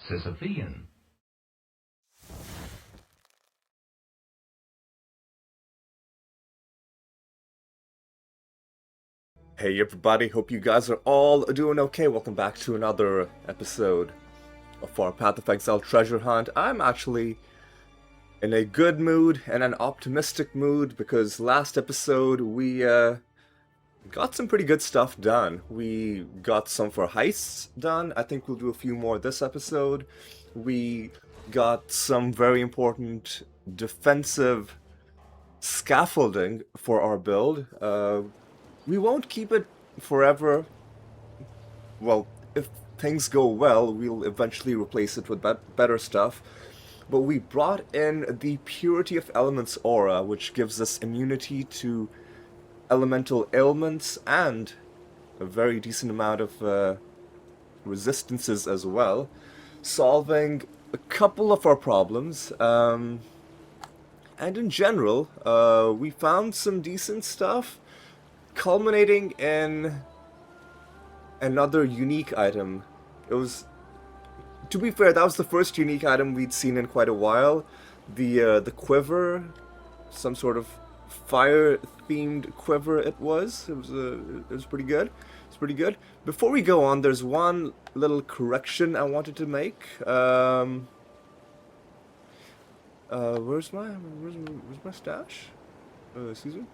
Sisyphean. Hey everybody, hope you guys are all doing okay. Welcome back to another episode of our Path of Exile Treasure Hunt. I'm actually in a good mood and an optimistic mood because last episode we got some pretty good stuff done. We got some for heists done. I think we'll do a few more this episode. We got some very important defensive scaffolding for our build. We won't keep it forever. Well, if things go well, we'll eventually replace it with better stuff. But we brought in the Purity of Elements aura, which gives us immunity to elemental ailments and a very decent amount of resistances as well, solving a couple of our problems. And in general, we found some decent stuff, culminating in another unique item. It was, to be fair, that was the first unique item we'd seen in quite a while. The quiver, some sort of fire-themed quiver. It was pretty good. It's pretty good. Before we go on, there's one little correction I wanted to make. Where's my stash? Excuse me.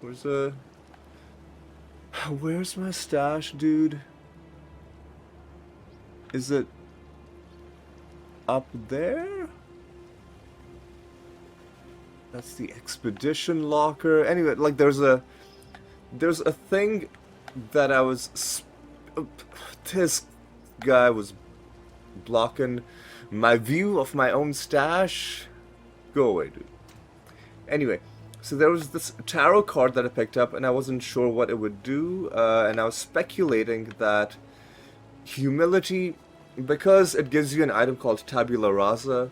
Where's my stash, dude? Is it up there? That's the expedition locker. Anyway, like there's a thing that I was this guy was blocking my view of my own stash. Go away, dude. Anyway, so there was this tarot card that I picked up, and I wasn't sure what it would do, and I was speculating that humility, because it gives you an item called Tabula Rasa.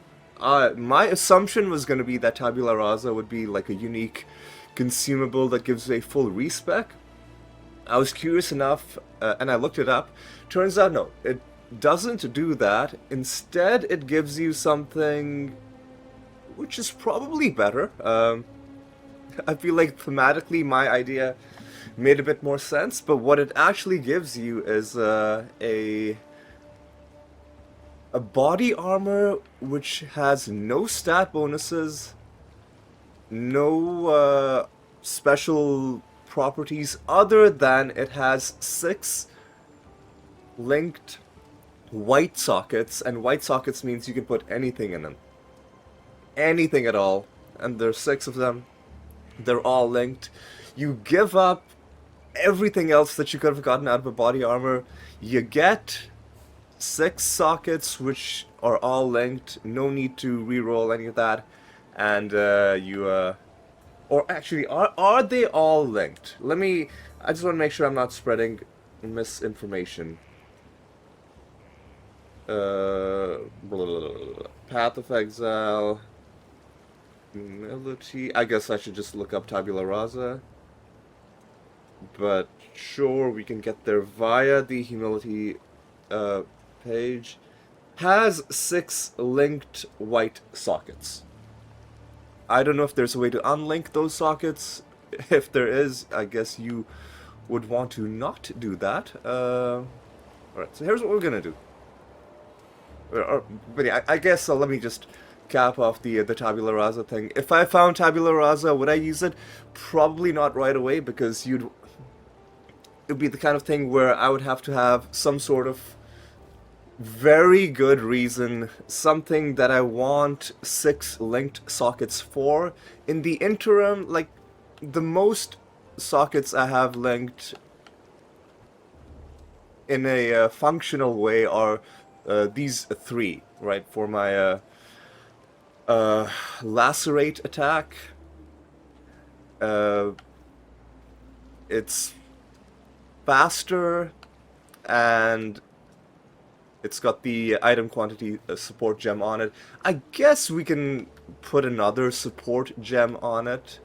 My assumption was going to be that Tabula Rasa would be like a unique consumable that gives you a full respec. I was curious enough, and I looked it up. Turns out, no, it doesn't do that. Instead, it gives you something which is probably better. I feel like thematically my idea made a bit more sense, but what it actually gives you is a body armor which has no stat bonuses, no special properties other than it has 6 linked white sockets, and white sockets means you can put anything in them. Anything at all, and there's 6 of them. They're all linked. You give up everything else that you could have gotten out of a body armor. You get 6 sockets which are all linked. No need to re-roll any of that. And or actually, are they all linked? I just want to make sure I'm not spreading misinformation. Blah, blah, blah, blah. Path of Exile. Humility. I guess I should just look up Tabula Rasa. But sure, we can get there via the humility page. Has 6 linked white sockets. I don't know if there's a way to unlink those sockets. If there is, I guess you would want to not do that. Alright, so here's what we're gonna do. But yeah, I guess let me just cap off the Tabula Rasa thing. If I found Tabula Rasa, would I use it? Probably not right away, because it would be the kind of thing where I would have to have some sort of very good reason, something that I want 6 linked sockets for. In the interim, like, the most sockets I have linked in a functional way are these 3, right? For my lacerate attack. It's faster, and it's got the item quantity support gem on it. I guess we can put another support gem on it.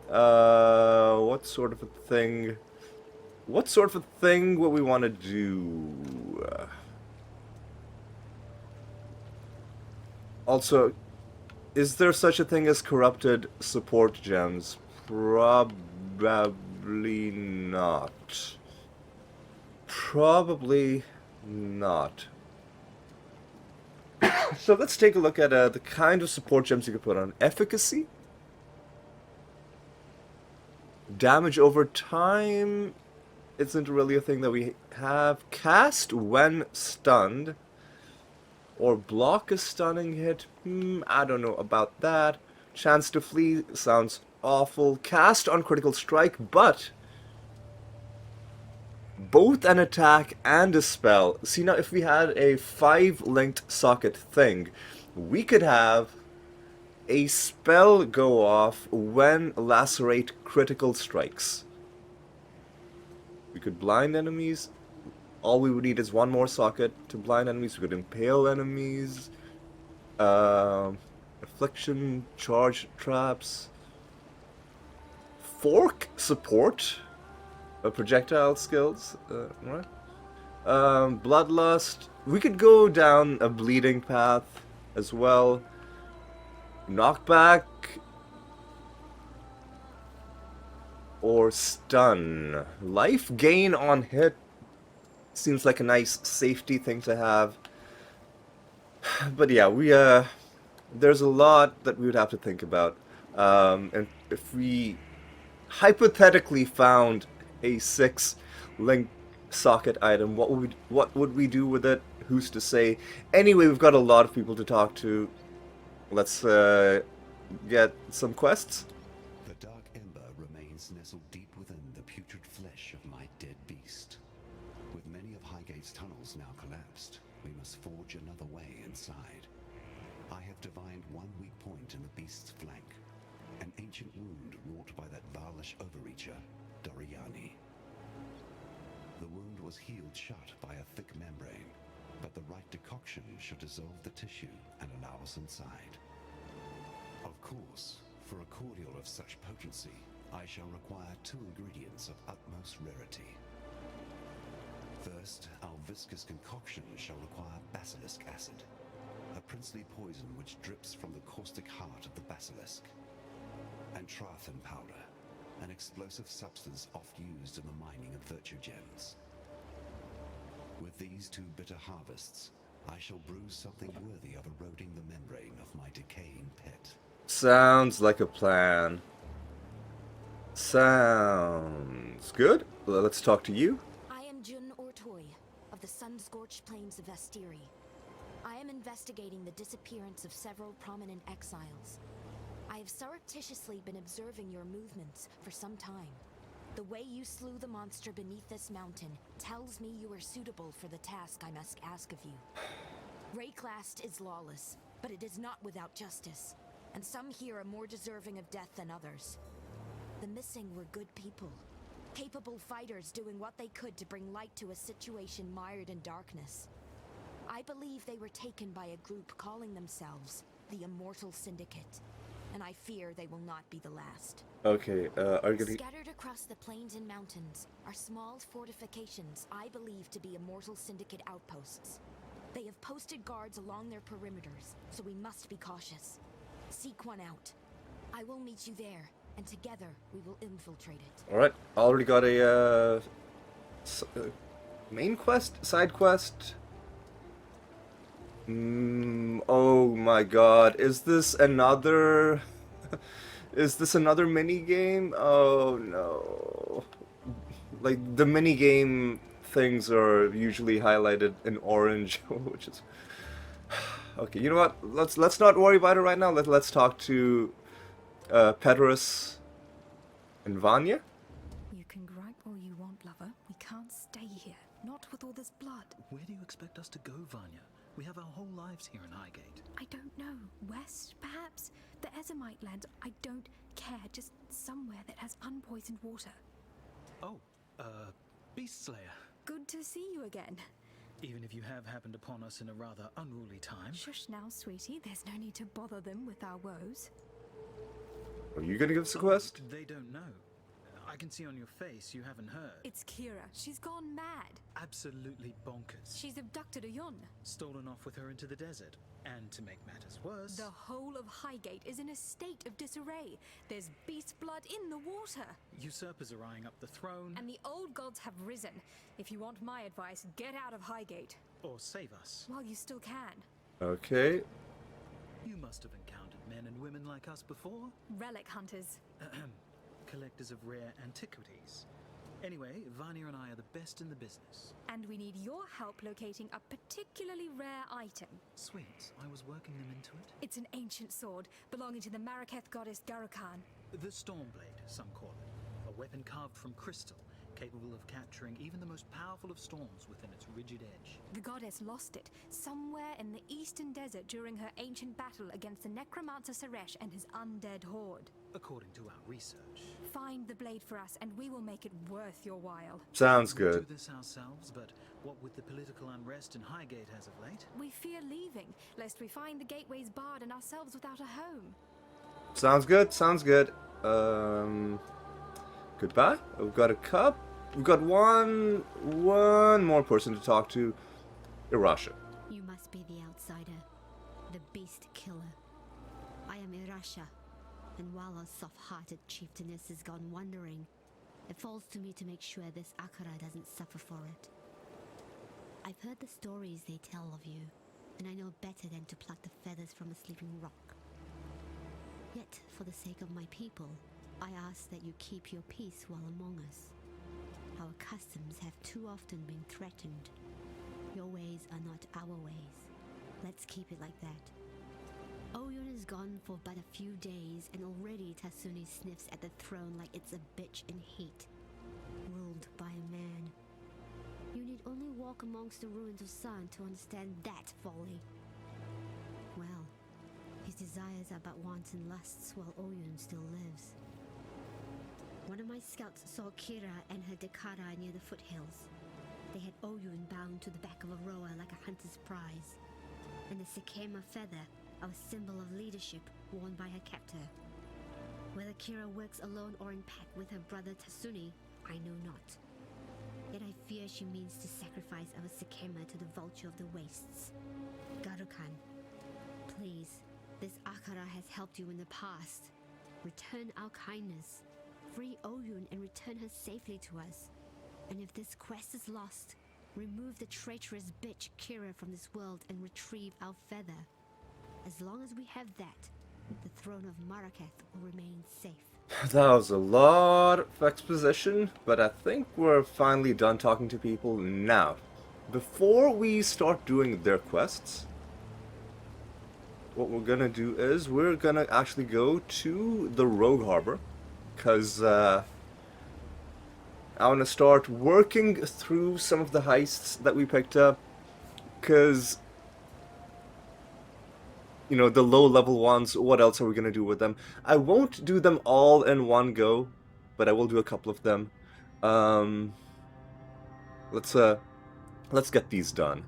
What sort of a thing? What sort of a thing would we want to do? Also, is there such a thing as corrupted support gems? Probably not. Probably not. So let's take a look at the kind of support gems you can put on. Efficacy? Damage over time isn't really a thing that we have. Cast when stunned. Or block a stunning hit. I don't know about that. Chance to flee sounds awful. Cast on critical strike, but both an attack and a spell. See, now if we had a 5-linked socket thing, we could have a spell go off when lacerate critical strikes. We could blind enemies. All we would need is one more socket to blind enemies. We could impale enemies. Affliction, charge traps. Fork support. Projectile skills. Right. Bloodlust. We could go down a bleeding path as well. Knockback. Or stun. Life gain on hit. Seems like a nice safety thing to have. But yeah, there's a lot that we would have to think about. And if we hypothetically found a 6-link socket item, what would we do with it? Who's to say? Anyway, we've got a lot of people to talk to. Let's get some quests. The dark ember remains nestled deep within the putrid flesh of my dead beast. With many of Highgate's tunnels now collapsed, we must forge another way inside. I have divined one weak point in the beast's flank, an ancient wound wrought by that Varlish overreacher, Doriani. The wound was healed shut by a thick membrane, but the right decoction should dissolve the tissue and allow us inside. Of course, for a cordial of such potency, I shall require 2 ingredients of utmost rarity. First, our viscous concoction shall require basilisk acid, a princely poison which drips from the caustic heart of the basilisk, and Trathan powder, an explosive substance oft used in the mining of virtue gems. With these 2 bitter harvests, I shall brew something worthy of eroding the membrane of my decaying pet. Sounds like a plan. Sounds good. Let's talk to you. Of the sun-scorched plains of Vestiri. I am investigating the disappearance of several prominent exiles. I have surreptitiously been observing your movements for some time. The way you slew the monster beneath this mountain tells me you are suitable for the task I must ask of you. Rayclast is lawless, but it is not without justice, and some here are more deserving of death than others. The missing were good people. Capable fighters doing what they could to bring light to a situation mired in darkness. I believe they were taken by a group calling themselves the Immortal Syndicate, and I fear they will not be the last. Okay, are you gonna... Scattered across the plains and mountains are small fortifications I believe to be Immortal Syndicate outposts. They have posted guards along their perimeters, so we must be cautious. Seek one out. I will meet you there, and together we will infiltrate it. Alright, already got a main quest? Side quest? Oh my god, is this another... is this another minigame? Oh no. Like, the minigame things are usually highlighted in orange, which is... Okay, you know what? Let's not worry about it right now. Let's talk to Pedrus and Vanya. You can gripe all you want, lover. We can't stay here. Not with all this blood. Where do you expect us to go, Vanya? We have our whole lives here in Highgate. I don't know. West, perhaps? The Ezomite lands. I don't care. Just somewhere that has unpoisoned water. Oh, Beast Slayer. Good to see you again. Even if you have happened upon us in a rather unruly time. Shush now, sweetie. There's no need to bother them with our woes. Are you gonna give us a quest? They don't know. I can see on your face you haven't heard. It's Kira. She's gone mad. Absolutely bonkers. She's abducted Oyun. Stolen off with her into the desert. And to make matters worse... The whole of Highgate is in a state of disarray. There's beast blood in the water. Usurpers are eyeing up the throne. And the old gods have risen. If you want my advice, get out of Highgate. Or save us. While you still can. Okay. You must have encountered men and women like us before. Relic hunters. Collectors of rare antiquities. Anyway, Vanya and I are the best in the business. And we need your help locating a particularly rare item. Sweet, I was working them into it. It's an ancient sword belonging to the Maraketh goddess Garukan. The Stormblade, some call it. A weapon carved from crystal, capable of capturing even the most powerful of storms within its rigid edge. The goddess lost it somewhere in the eastern desert during her ancient battle against the necromancer Suresh and his undead horde. According to our research. Find the blade for us and we will make it worth your while. Sounds We'll good. do this ourselves, but what with the political unrest in Highgate as of late? We fear leaving, lest we find the gateways barred and ourselves without a home. Sounds good. Sounds good. Goodbye. We've got a cup. We've got one more person to talk to. Irasha. You must be the outsider, the beast killer. I am Irasha, and while our soft-hearted chieftainess has gone wandering, it falls to me to make sure this Akara doesn't suffer for it. I've heard the stories they tell of you, and I know better than to pluck the feathers from a sleeping rock. Yet, for the sake of my people, I ask that you keep your peace while among us. Our customs have too often been threatened. Your ways are not our ways. Let's keep it like that. Oyun is gone for but a few days, and already Tasuni sniffs at the throne like it's a bitch in heat, ruled by a man. You need only walk amongst the ruins of Sun to understand that folly. Well, his desires are but wants and lusts while Oyun still lives. One of my scouts saw Kira and her Dekara near the foothills. They had Oyun bound to the back of a rower like a hunter's prize, and the Sekema feather, our symbol of leadership, worn by her captor. Whether Kira works alone or in pack with her brother Tasuni, I know not. Yet I fear she means to sacrifice our Sekema to the vulture of the wastes. Garukan, please, this Akara has helped you in the past. Return our kindness. Free Oyun and return her safely to us. And if this quest is lost, remove the traitorous bitch Kira from this world and retrieve our feather. As long as we have that, the throne of Maraketh will remain safe. That was a lot of exposition, but I think we're finally done talking to people now. Before we start doing their quests, what we're gonna do is we're gonna actually go to the Rogue Harbor, because I want to start working through some of the heists that we picked up, because, you know, the low-level ones, what else are we going to do with them? I won't do them all in one go, but I will do a couple of them. Let's get these done.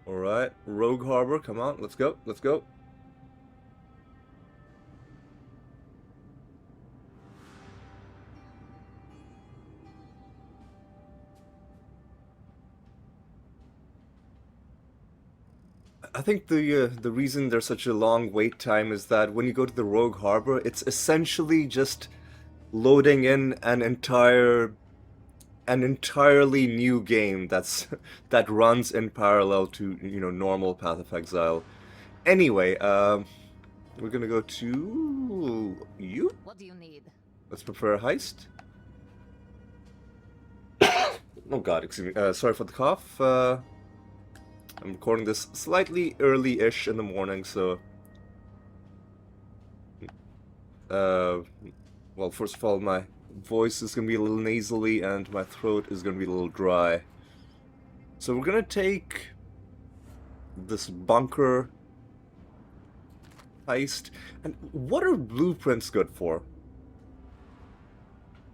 Alright, Rogue Harbor, come on, let's go, let's go. I think the reason there's such a long wait time is that when you go to the Rogue Harbor, it's essentially just loading in an entirely new game that runs in parallel to, you know, normal Path of Exile. Anyway, we're gonna go to you. What do you need? Let's prepare a heist. Oh God, excuse me. Sorry for the cough. I'm recording this slightly early-ish in the morning, so... well, first of all, my voice is going to be a little nasally, and my throat is going to be a little dry. So we're going to take this bunker heist. And what are blueprints good for?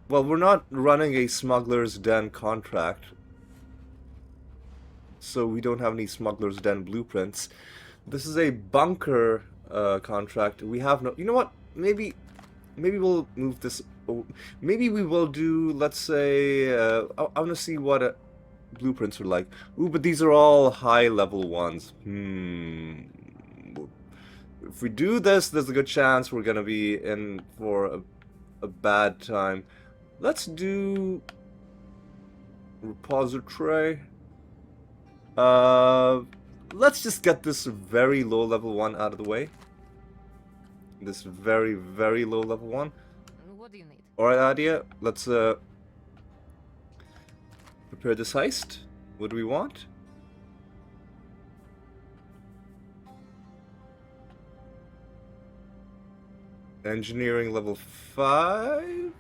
Well, we're not running a smuggler's den contract, so we don't have any smuggler's den blueprints. This is a bunker contract. We have no. You know what? Maybe we'll move this. Maybe we will do. Let's say. I want to see what blueprints are like. Ooh, but these are all high level ones. If we do this, there's a good chance we're gonna be in for a bad time. Let's do repository. Let's just get this very low level one out of the way. This very, very low level one. What do you need? Alright, Adia, let's prepare this heist. What do we want? Engineering level 5.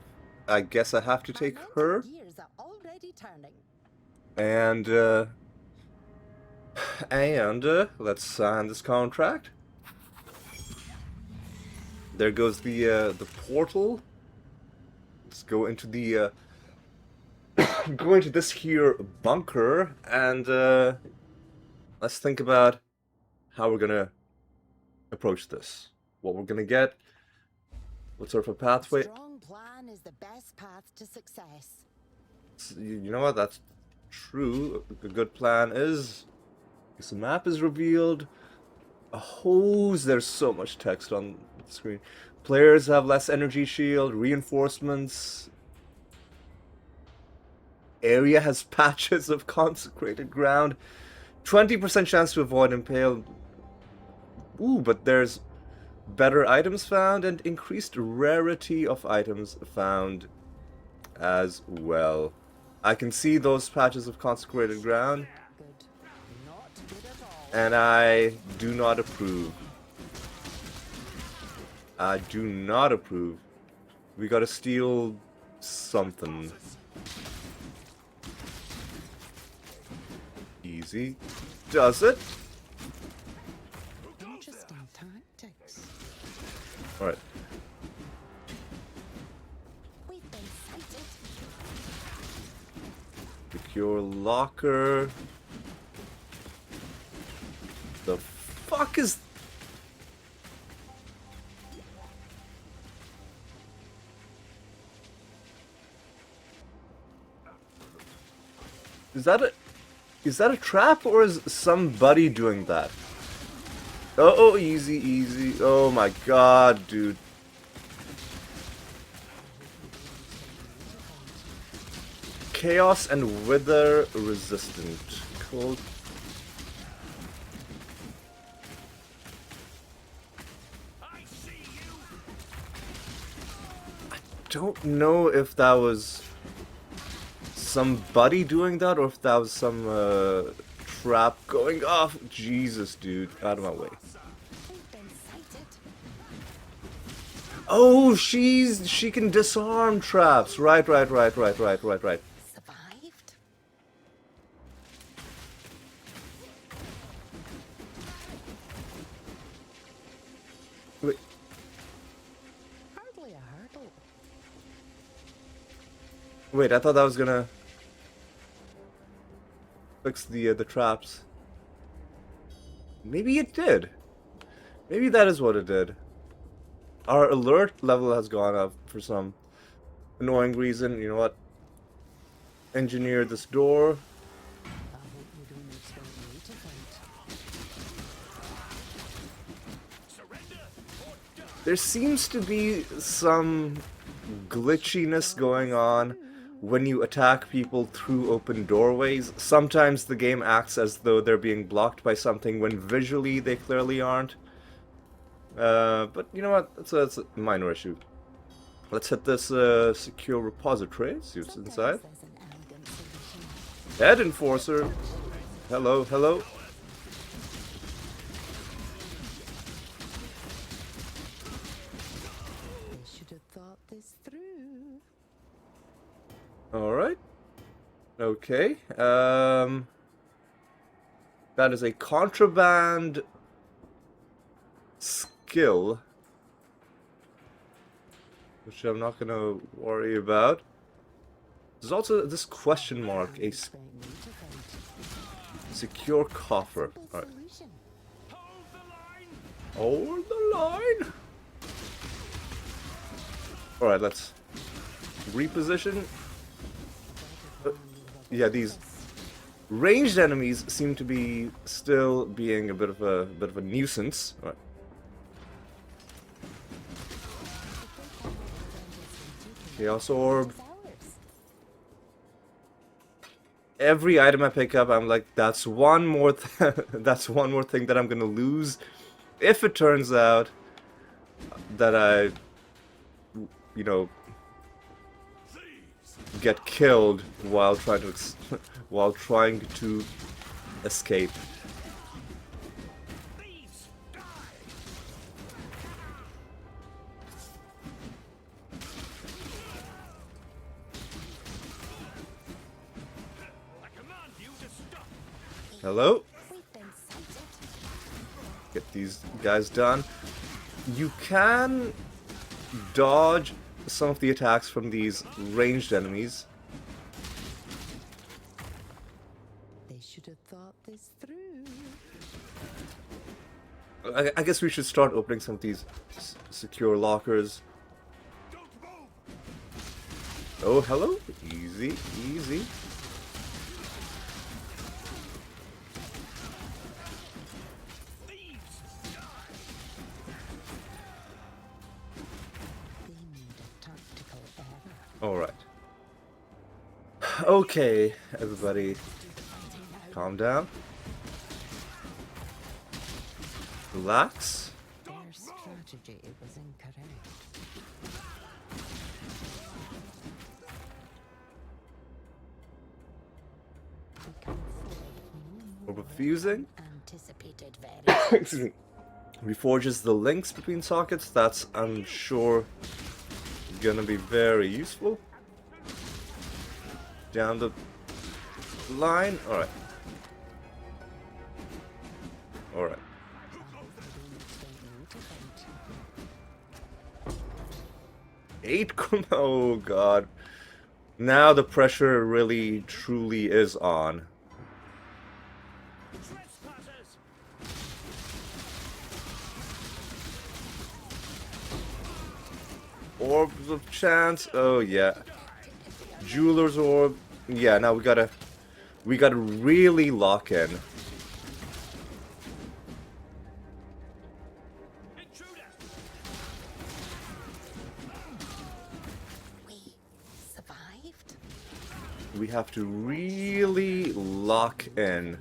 I guess I have to take her. Gears are already turning. And let's sign this contract. There goes the portal. Let's go into the go into this here bunker, and let's think about how we're gonna approach this. What we're gonna get. What sort of a pathway? A strong plan is the best path to success. You know what? That's true. A good plan is. The map is revealed. A hose. There's so much text on the screen. Players have less energy shield. Reinforcements. Area has patches of consecrated ground. 20% chance to avoid impale. Ooh, but there's better items found and increased rarity of items found as well. I can see those patches of consecrated ground. Good. Not good at all. And I do not approve. I do not approve. We gotta steal something. Easy. Does it? Interesting tactics. Alright. We've been sighted. Secure locker. The fuck is... Is that a trap, or is somebody doing that? Oh, easy, easy. Oh my god, dude. Chaos and wither resistant. Cool. I don't know if that was somebody doing that, or if that was some trap going off. Jesus, dude, out of my way. We've been sighted. Oh, she can disarm traps. Right. Survived. Wait, Hardly a hurdle. wait, I thought that was gonna fix the traps. Maybe it did. Maybe that is what it did. Our alert level has gone up for some annoying reason. You know what? Engineer this door. I hope you don't expect me to fight. There seems to be some glitchiness going on when you attack people through open doorways. Sometimes the game acts as though they're being blocked by something when visually they clearly aren't. But you know what? That's a minor issue. Let's hit this secure repository, see what's inside. Sometimes there's an elegant solution. Head Enforcer. Hello, hello. They should have thought this through. Alright. Okay. That is a contraband skill, which I'm not gonna worry about. There's also this question mark, a Expect me to fight. secure coffer. Simple Alright. solution. Hold the line. Alright, let's reposition. Yeah, these ranged enemies seem to be still being a bit of a nuisance. All right. Chaos Orb. Every item I pick up, I'm like, that's one more that's one more thing that I'm gonna lose if it turns out that I, you know, get killed while trying to while trying to escape. Hello? Get these guys done. You can dodge some of the attacks from these ranged enemies. They should have thought this through. I guess we should start opening some of these secure lockers. Oh, hello. Easy, easy. Alright. Okay, everybody. Calm down. Relax. Their strategy was incorrect. We can afford We're fusing. anticipated variance. Excuse me. Reforges the links between sockets. That's, I'm sure, gonna be very useful. Down the line. Alright. Alright. Eight. Oh god. Now the pressure really truly is on. Orbs of chance. Oh yeah. Jeweler's orb. Yeah, now we gotta really lock in. We survived. We have to really lock in.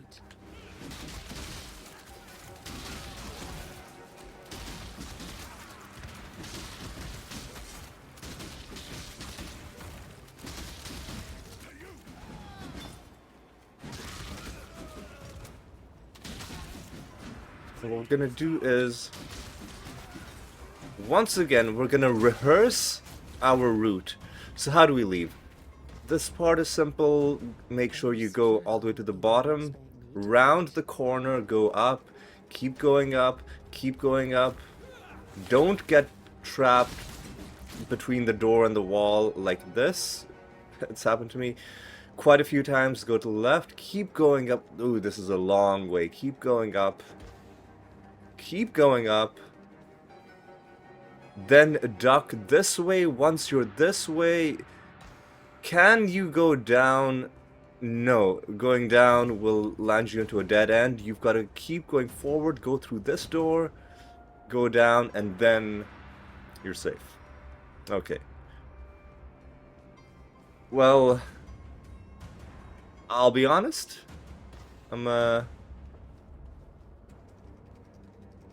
So what we're gonna do is, once again, we're gonna rehearse our route. So how do we leave? This part is simple. Make sure you go all the way to the bottom, round the corner, go up, keep going up, keep going up. Don't get trapped between the door and the wall like this. It's happened to me quite a few times. Go to the left, keep going up. Ooh, this is a long way. Keep going up. Keep going up. Then duck this way. Once you're this way, can you go down? No. Going down will land you into a dead end. You've got to keep going forward, go through this door, go down, and then you're safe. Okay. Well, I'll be honest. I'm a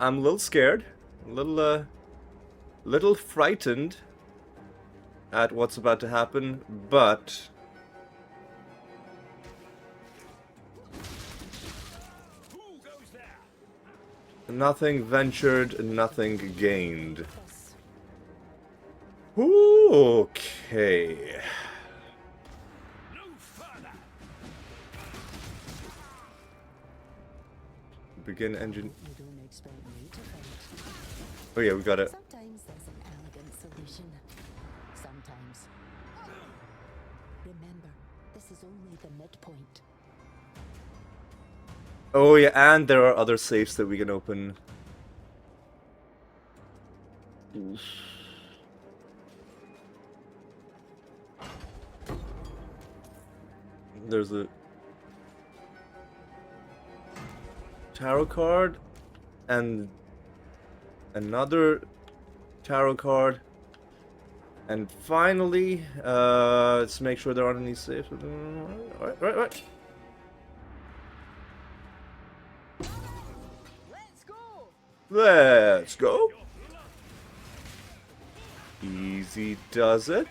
little scared, a little frightened at what's about to happen, but nothing ventured, nothing gained. Okay. Begin engine. You don't expect me to fight. Oh yeah, we gotta. Sometimes there's an elegant solution. Sometimes. Remember, this is only the midpoint. Oh yeah, and there are other safes that we can open There's a tarot card and another tarot card. And finally, let's make sure there aren't any safes. Right. Let's go. Easy does it.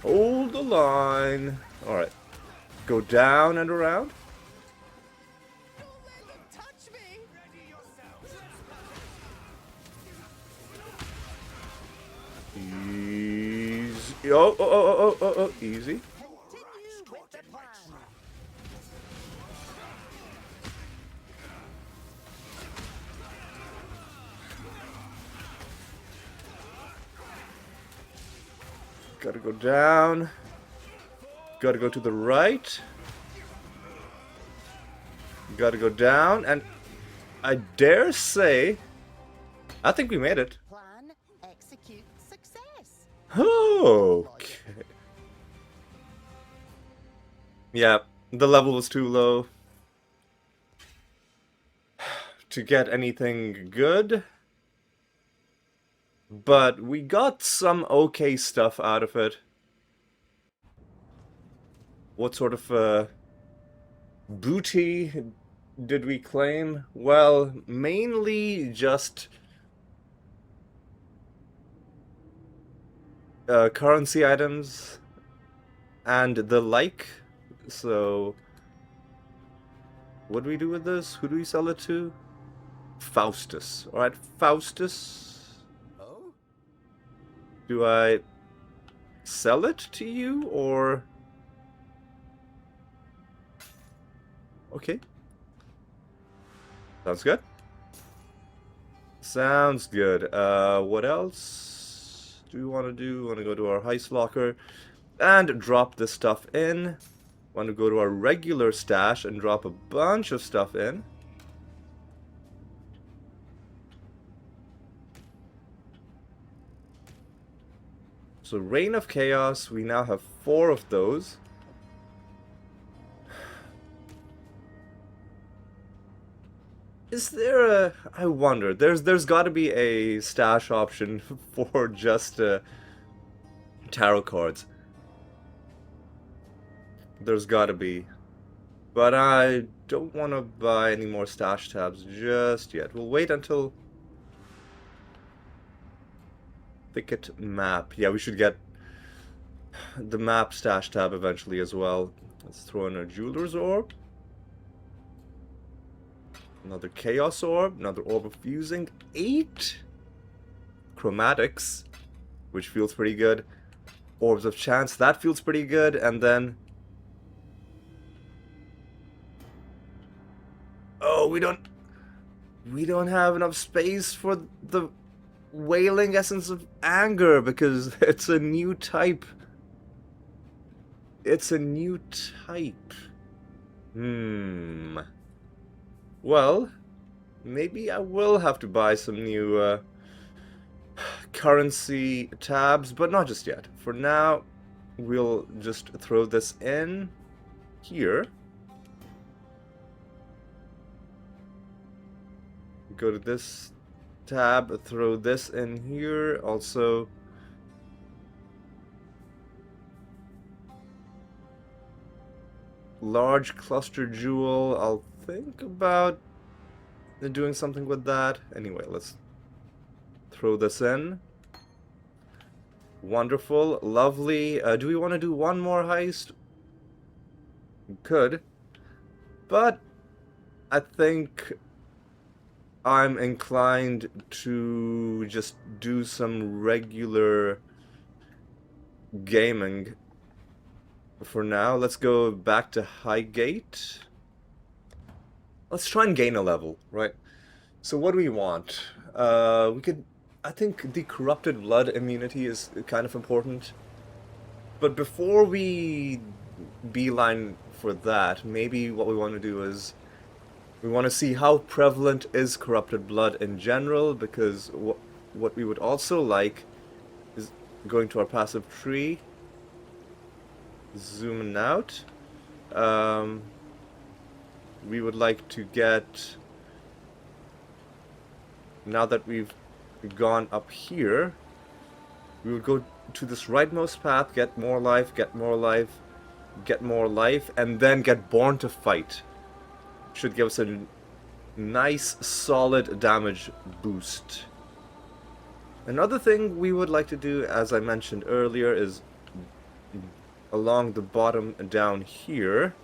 Hold the line. Alright. Go down and around. Easy. Oh. Easy. Gotta go down. Gotta go to the right. Gotta go down, and I dare say, I think we made it. Plan, execute, success. Okay. Yeah, the level was too low to get anything good. But we got some okay stuff out of it. What sort of booty did we claim? Well, mainly just currency items and the like. So, what do we do with this? Who do we sell it to? Faustus. Alright, Faustus. Do I sell it to you, or... Okay. Sounds good. Sounds good. What else do we want to do? We want to go to our heist locker and drop this stuff in. Want to go to our regular stash and drop a bunch of stuff in. So Reign of Chaos, we now have 4 of those. Is there a... I wonder, there's got to be a stash option for just tarot cards. There's got to be. But I don't want to buy any more stash tabs just yet. We'll wait until... Syndicate map. Yeah, we should get the map stash tab eventually as well. Let's throw in a jeweler's orb. Another chaos orb. Another orb of fusing. 8 chromatics, which feels pretty good. Orbs of chance. That feels pretty good. And then... Oh, we don't have enough space for the... Wailing Essence of Anger, because it's a new type. It's a new type. Well, maybe I will have to buy some new currency tabs, but not just yet. For now, we'll just throw this in here. Go to this tab, throw this in here. Also, large cluster jewel. I'll think about doing something with that. Anyway, let's throw this in. Wonderful, lovely. Do we want to do one more heist? We could, but I think I'm inclined to just do some regular gaming for now. Let's go back to Highgate. Let's try and gain a level, right? So what do we want? We could... I think the Corrupted Blood immunity is kind of important. But before we beeline for that. Maybe what we want to do is we want to see how prevalent is corrupted blood in general, because what we would also like is going to our passive tree, zooming out. We would like to get, now that we've gone up here, we would go to this rightmost path, get more life, get more life, get more life, and then get Born to Fight. Should give us a nice solid damage boost. Another thing we would like to do, as I mentioned earlier, is along the bottom down here,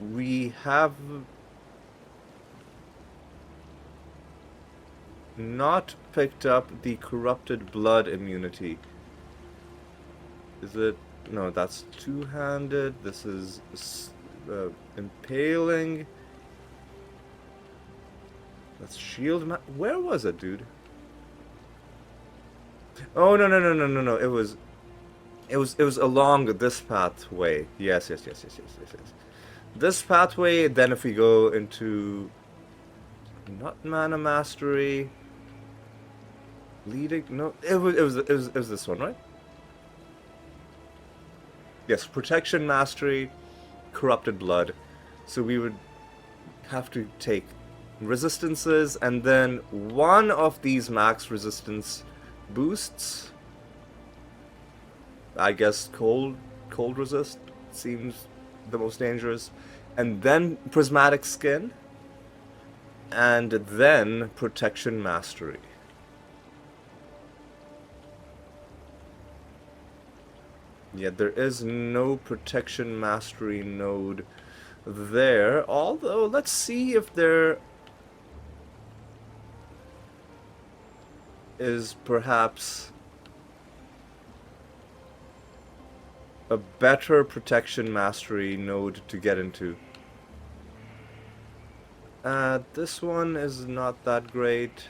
we have not picked up the corrupted blood immunity. Is it? No, that's two-handed. This is impaling. That's shield. Where was it, dude? Oh no! It was along this pathway. Yes. This pathway. Then if we go into not mana mastery, leading. No, it was this one, right? Yes, protection mastery, corrupted blood. So we would have to take resistances, and then one of these max resistance boosts. I guess cold resist seems the most dangerous, and then prismatic skin, and then protection mastery. Yeah, there is no protection mastery node there, although let's see if there is perhaps a better protection mastery node to get into. This one is not that great,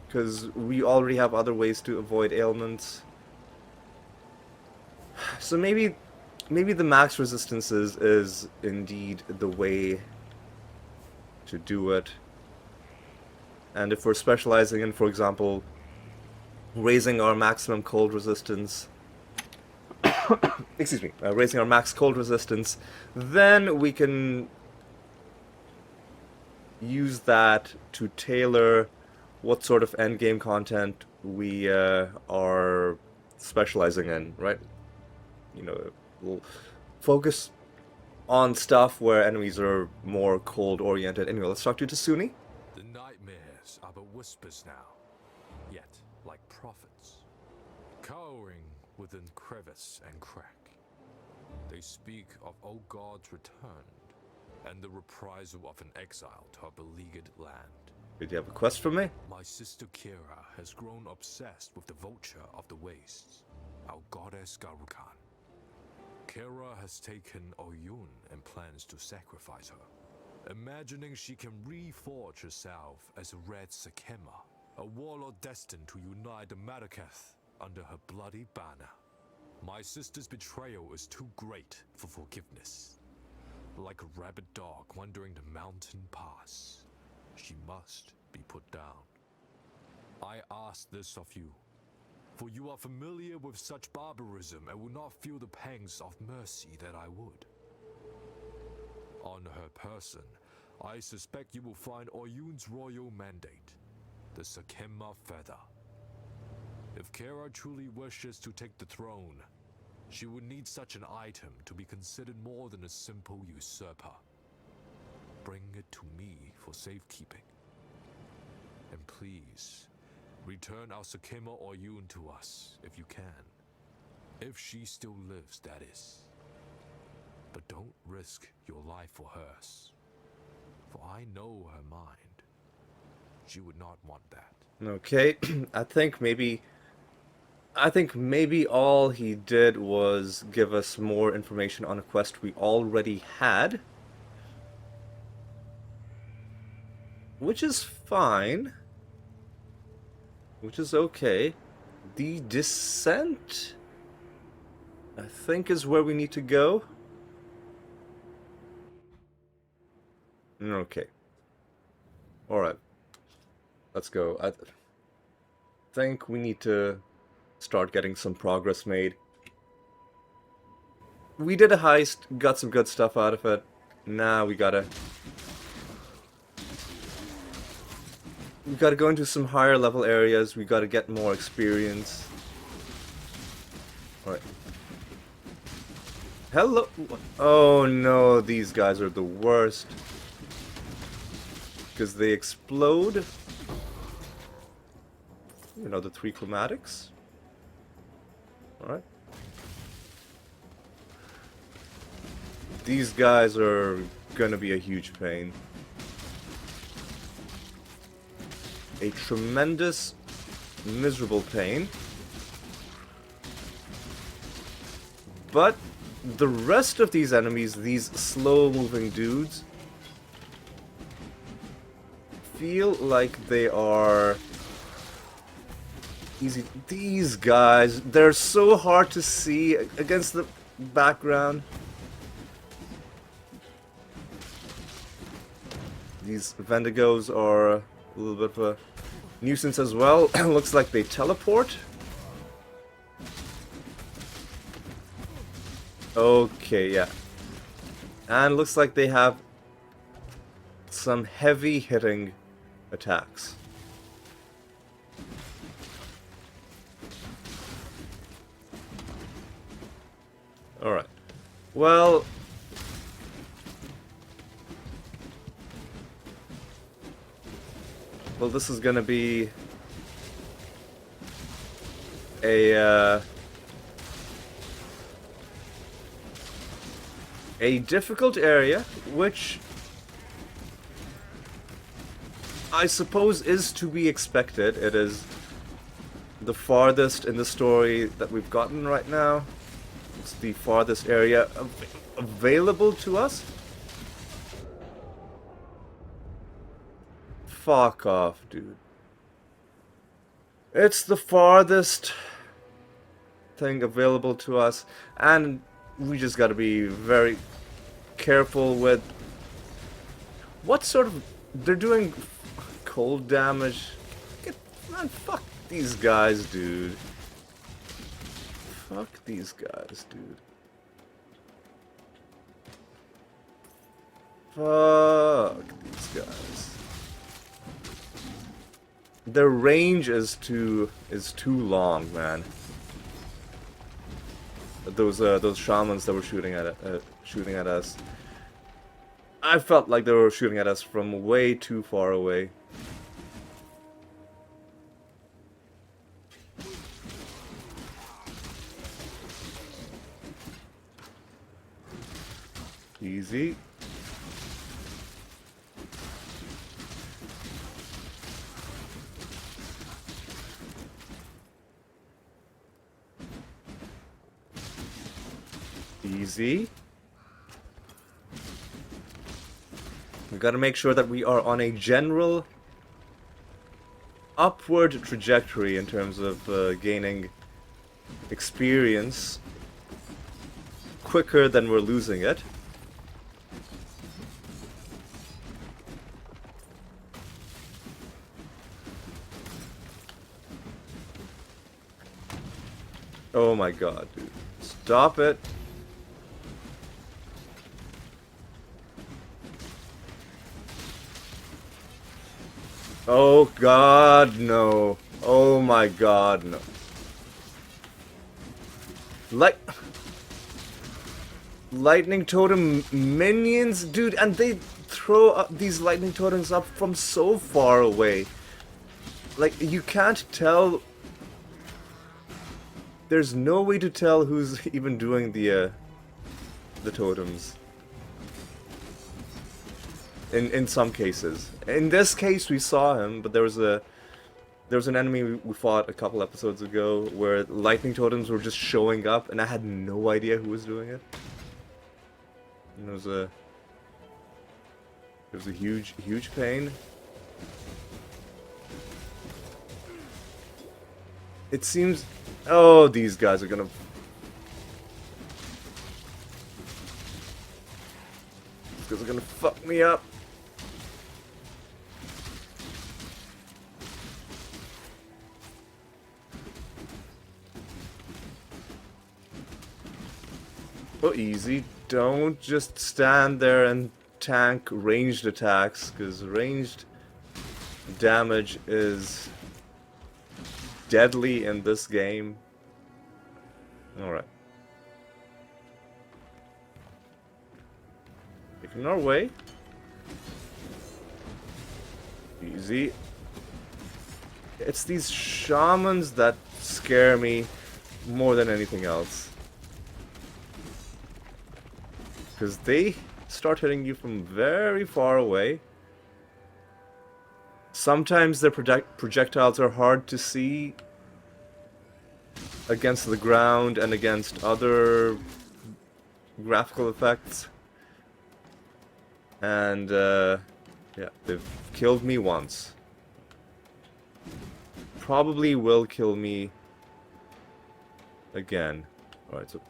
because we already have other ways to avoid ailments. So maybe the max resistances is indeed the way to do it. And if we're specializing in, for example, raising our maximum cold resistance, excuse me, raising our max cold resistance, then we can use that to tailor what sort of endgame content we are specializing in, right? You know, we'll focus on stuff where enemies are more cold oriented. Anyway, let's talk to Tasuni. The nightmares are but whispers now, yet like prophets, cowering within crevice and crack. They speak of old gods returned, and the reprisal of an exile to our beleaguered land. Did you have a quest for me? My sister Kira has grown obsessed with the vulture of the wastes, our goddess Garukan. Kira has taken Oyun and plans to sacrifice her, imagining she can reforge herself as a red Sakema, a warlord destined to unite the Marraketh under her bloody banner. My sister's betrayal is too great for forgiveness. Like a rabid dog wandering the mountain pass, she must be put down. I ask this of you, for you are familiar with such barbarism and will not feel the pangs of mercy that I would. On her person, I suspect you will find Oyun's royal mandate, the Sakema feather. If Kira truly wishes to take the throne, she would need such an item to be considered more than a simple usurper. Bring it to me for safekeeping. And please, return our Sakema Oyun to us if you can. If she still lives, that is. But don't risk your life for hers. For I know her mind. She would not want that. Okay, I think maybe all he did was give us more information on a quest we already had. Which is fine. which is okay. The descent, I think, is where we need to go. Okay. Alright. Let's go. I think we need to start getting some progress made. We did a heist, got some good stuff out of it. Now we gotta go into some higher level areas. We gotta get more experience. Alright. Hello. Oh no, these guys are the worst. Because they explode. You know, the 3 chromatics. Alright. These guys are gonna be a huge pain. A tremendous, miserable pain. But the rest of these enemies, these slow-moving dudes, feel like they are easy. These guys, they're so hard to see against the background. These Vendigos are a little bit of a nuisance as well. Looks like they teleport. Okay, yeah. And looks like they have some heavy hitting attacks. Alright. Well, this is gonna be a difficult area, which I suppose is to be expected. It is the farthest in the story that we've gotten right now. It's the farthest area available to us. Fuck off, dude. It's the farthest thing available to us, and we just gotta be very careful with what sort of... They're doing cold damage. Man, fuck these guys, dude. Fuck these guys, dude. Fuck these guys. Their range is too long, man. Those shamans that were shooting at us. I felt like they were shooting at us from way too far away. Easy. Easy. We gotta make sure that we are on a general upward trajectory in terms of gaining experience quicker than we're losing it. Oh my god, dude. Stop it. Oh god, no. Oh my god, no. Lightning totem minions? Dude, and they throw up these lightning totems up from so far away. Like, you can't tell... There's no way to tell who's even doing the totems. In some cases. In this case, we saw him, but there was an enemy we fought a couple episodes ago where lightning totems were just showing up, and I had no idea who was doing it. And it was a huge pain. It seems... Oh, these guys are gonna... These guys are gonna fuck me up. Oh, easy. Don't just stand there and tank ranged attacks, because ranged damage is deadly in this game. Alright. Making our way. Easy. It's these shamans that scare me more than anything else. Because they start hitting you from very far away. Sometimes their projectiles are hard to see against the ground and against other graphical effects. And, yeah, they've killed me once. Probably will kill me again. Alright, so...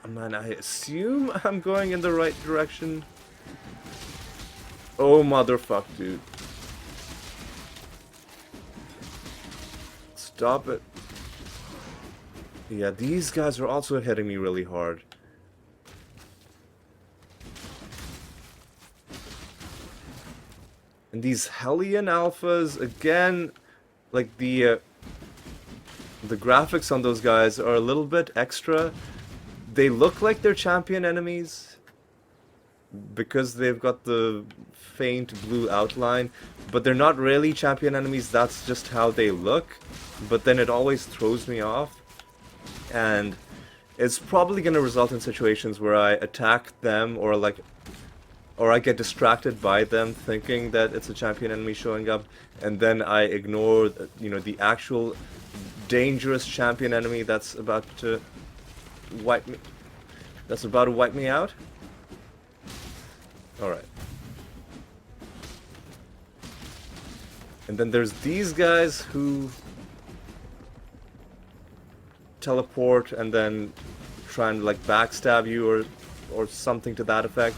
Man, I assume I'm going in the right direction. Oh, motherfuck, dude. Stop it. Yeah, these guys are also hitting me really hard. And these Hellion Alphas, again, like the graphics on those guys are a little bit extra. They look like they're champion enemies because they've got the faint blue outline, but they're not really champion enemies, that's just how they look. But then it always throws me off, and it's probably going to result in situations where I attack them or I get distracted by them thinking that it's a champion enemy showing up, and then I ignore, you know, the actual dangerous champion enemy that's about to wipe me out. Alright. And then there's these guys who teleport and then try and like backstab you or something to that effect.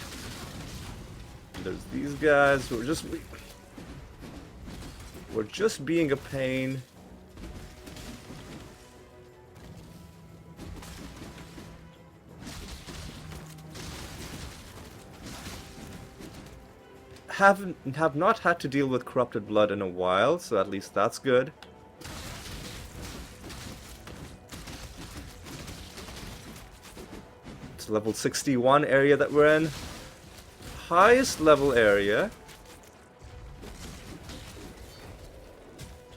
And there's these guys who are just being a pain. Have not had to deal with corrupted blood in a while, so at least that's good. It's level 61 area that we're in. Highest level area.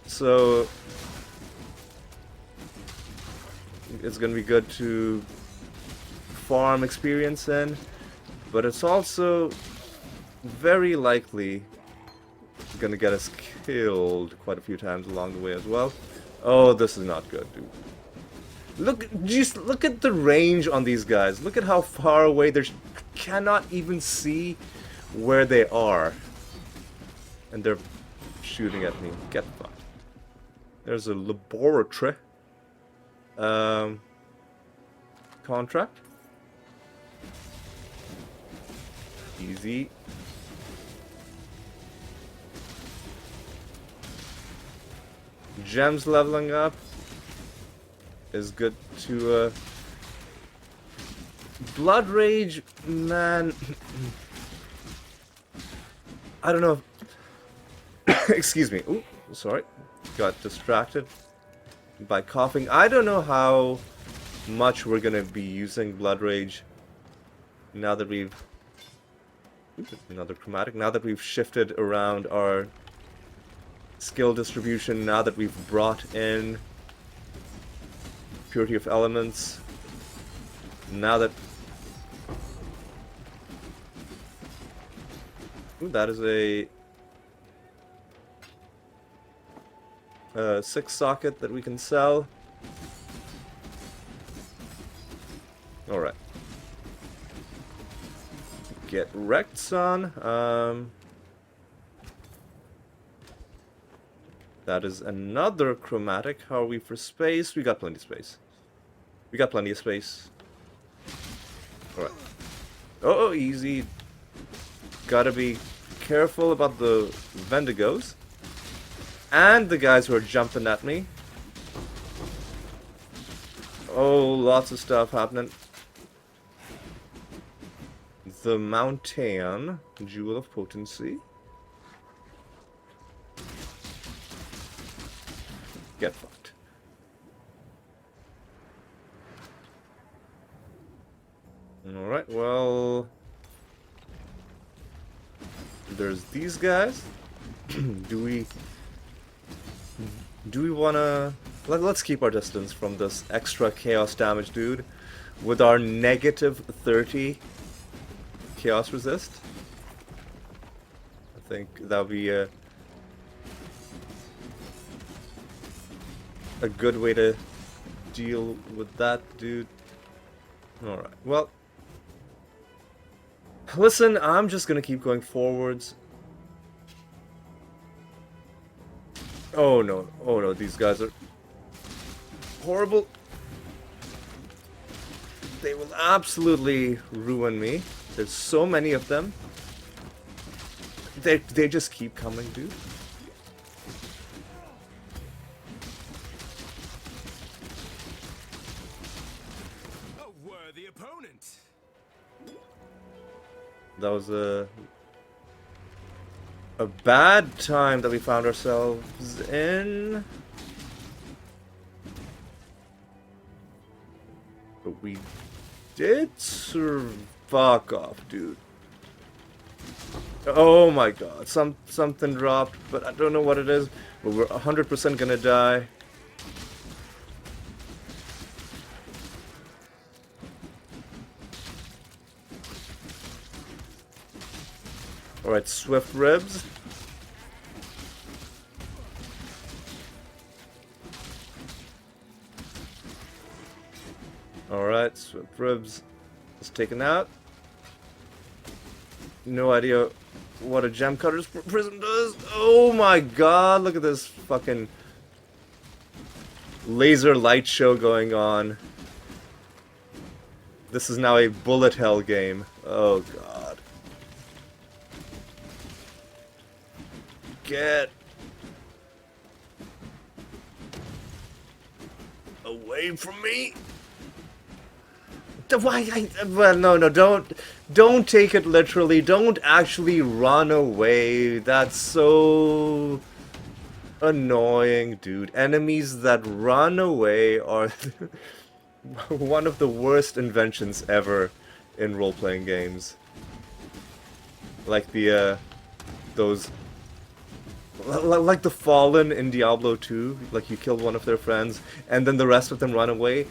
So it's gonna be good to farm experience in, but it's also very likely gonna get us killed quite a few times along the way as well. Oh, this is not good, dude. Look at the range on these guys. Look at how far away they cannot even see where they are. And they're shooting at me. Get fucked. There's a laboratory. Contract. Easy. Gems leveling up is good to Blood Rage, man. I don't know if excuse me. Ooh, sorry. Got distracted by coughing. I don't know how much we're gonna be using Blood Rage now that we've another chromatic, now that we've shifted around our skill distribution, now that we've brought in Purity of Elements, now that... Ooh, that is a 6 socket that we can sell. Alright. Get wrecked, son. That is another chromatic. How are we for space? We got plenty of space. We got plenty of space. Alright. Oh, easy. Gotta be careful about the Vendigos. And the guys who are jumping at me. Oh, lots of stuff happening. The Mountain, Jewel of Potency. Get fucked. Alright, well... There's these guys. Do we wanna... Let's keep our distance from this extra chaos damage dude. With our negative 30 chaos resist. I think that'll be a good way to deal with that dude. Alright, well... Listen, I'm just gonna keep going forwards. Oh no, these guys are horrible. They will absolutely ruin me. There's so many of them. They just keep coming, dude. A worthy opponent. That was a bad time that we found ourselves in. But we did fuck off, dude. Oh my god, something dropped, but I don't know what it is. But we're 100% gonna die. Alright, Swift Ribs. Alright, Swift Ribs is taken out. No idea what a Gem Cutter's Prism does. Oh my god, look at this fucking laser light show going on. This is now a bullet hell game. Oh god. Get away from me. Why? Well, no, don't take it literally. Don't actually run away. That's so annoying, dude. Enemies that run away are one of the worst inventions ever in role-playing games. Like the those. Like the Fallen in Diablo 2, like you kill one of their friends and then the rest of them run away.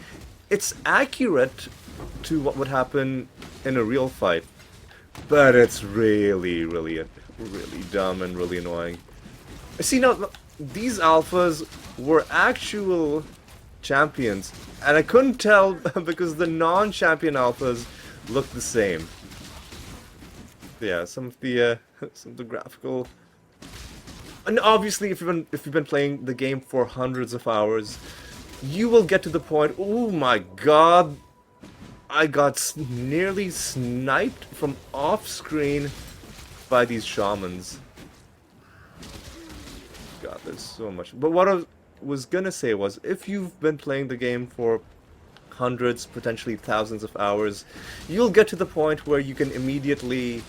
It's accurate to what would happen in a real fight, but it's really dumb and really annoying. See, now, these alphas were actual champions, and I couldn't tell because the non-champion alphas look the same. Yeah, some of the graphical... And obviously, if you've been playing the game for hundreds of hours, you will get to the point. Oh my god, I got nearly sniped from off-screen by these shamans. God, there's so much. But what I was gonna say was, if you've been playing the game for hundreds, potentially thousands of hours, you'll get to the point where you can immediately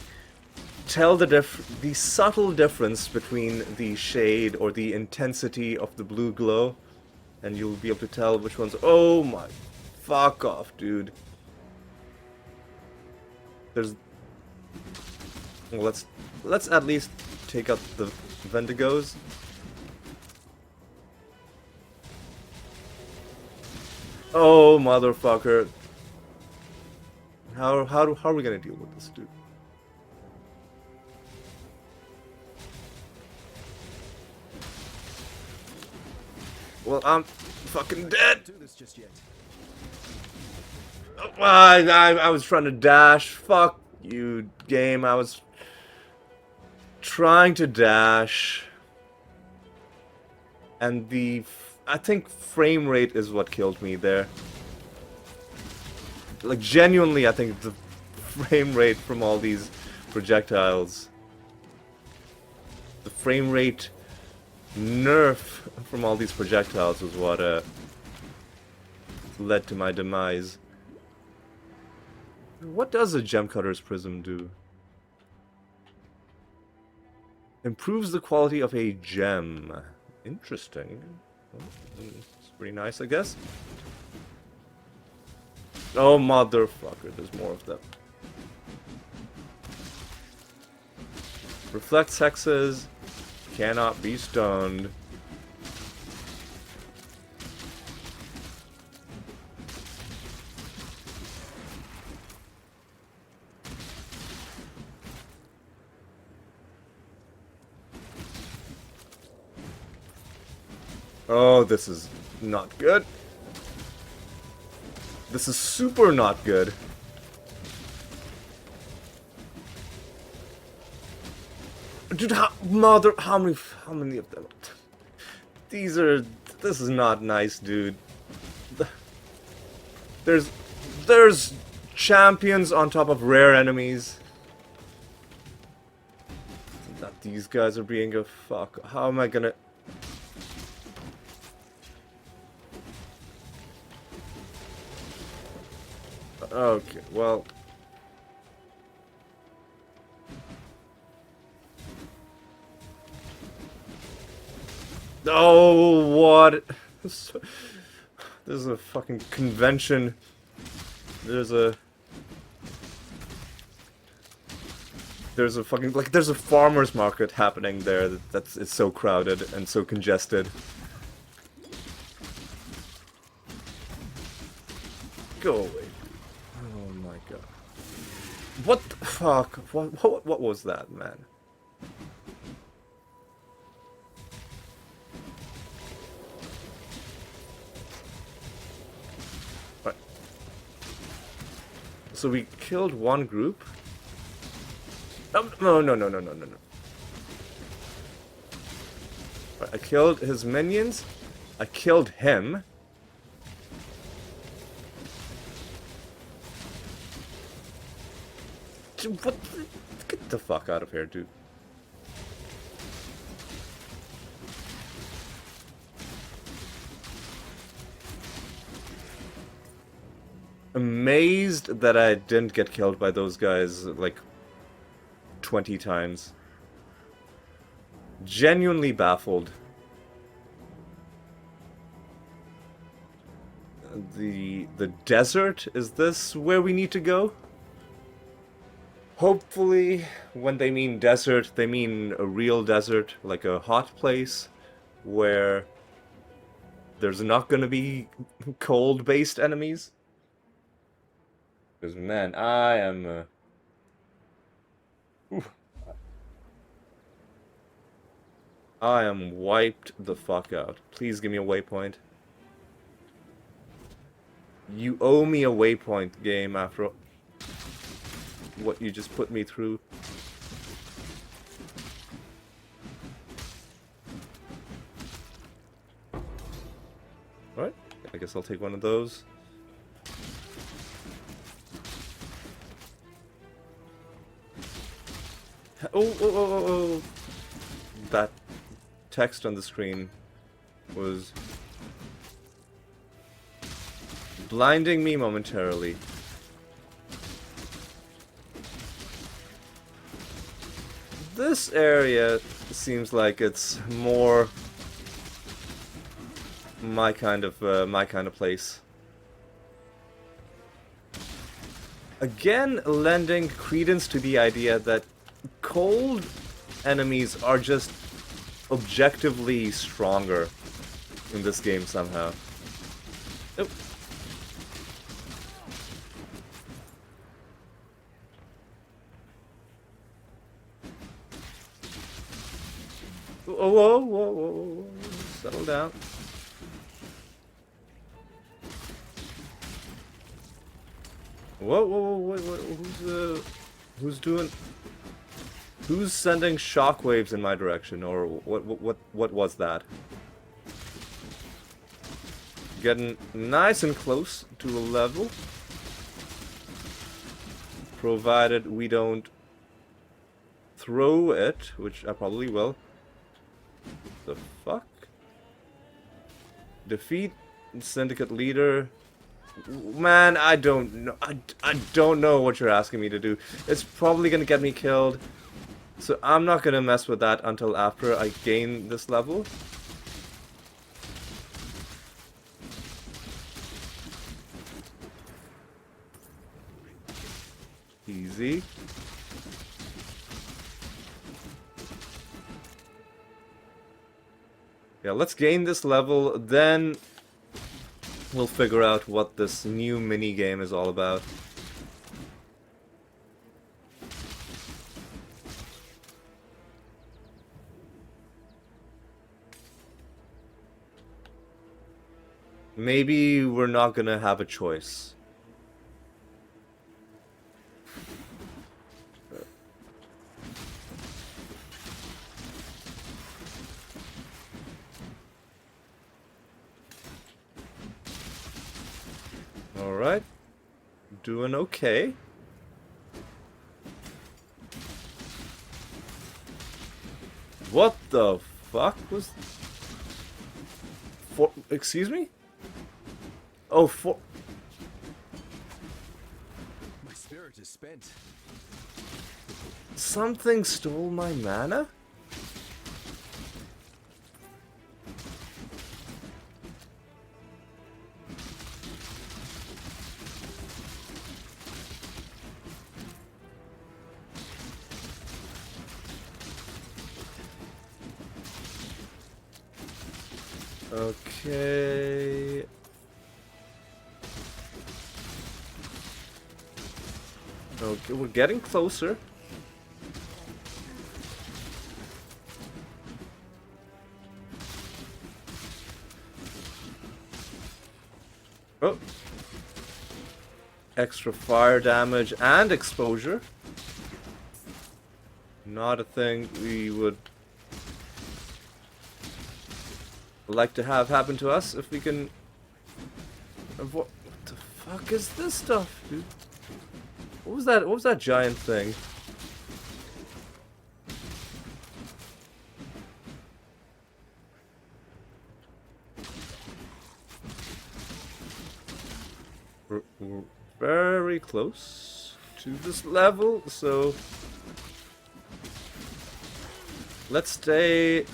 tell the subtle difference between the shade or the intensity of the blue glow, and you'll be able to tell which ones. Oh my, fuck off, dude. There's... Well, let's at least take out the Vendigos. Oh motherfucker. How are we gonna deal with this, dude? Well, I'm fucking dead. Do this just yet. I was trying to dash. Fuck you, game. I was trying to dash. And I think frame rate is what killed me there. Like, genuinely, I think the frame rate from all these projectiles. The frame rate nerf from all these projectiles was what led to my demise. What does a gem cutter's prism do? Improves the quality of a gem. Interesting. Well, it's pretty nice, I guess. Oh, motherfucker, there's more of them. Reflects hexes. Cannot be stunned. Oh, this is not good. This is super not good. Dude, how many of them? This is not nice, dude. There's champions on top of rare enemies. Not these guys are being a fuck. How am I gonna... Okay, well... Oh, what? There's a fucking convention. There's a fucking, like, there's a farmer's market happening there it's so crowded and so congested. Go away. Oh my god. What the fuck? What was that, man? Right. So we killed one group. No. Right, I killed his minions. I killed him. What? Get the fuck out of here, dude. Amazed that I didn't get killed by those guys, like, 20 times. Genuinely baffled. The desert? Is this where we need to go? Hopefully, when they mean desert, they mean a real desert, like a hot place, where there's not gonna be cold-based enemies. Because, man, I am... I am wiped the fuck out. Please give me a waypoint. You owe me a waypoint, game, after what you just put me through. Alright, I guess I'll take one of those. Oh. That text on the screen was blinding me momentarily. This area seems like it's more my kind of place. Again, lending credence to the idea that cold enemies are just objectively stronger in this game somehow. Oh. Whoa. Settle down. Whoa, who's Who's sending shockwaves in my direction, or what was that? Getting nice and close to a level. Provided we don't throw it, which I probably will. The fuck? Defeat Syndicate leader. Man, I don't know. I don't know what you're asking me to do. It's probably gonna get me killed. So I'm not gonna mess with that until after I gain this level. Easy. Yeah, let's gain this level, then we'll figure out what this new mini-game is all about. Maybe we're not gonna have a choice. Alright. Doing okay. What the fuck was... Excuse me? Oh, My spirit is spent. Something stole my mana? Okay. Okay, we're getting closer. Oh. Extra fire damage and exposure. Not a thing we would like to have happen to us if we can avoid. What the fuck is this stuff, dude? What was that? What was that giant thing? We're very close to this level, so let's stay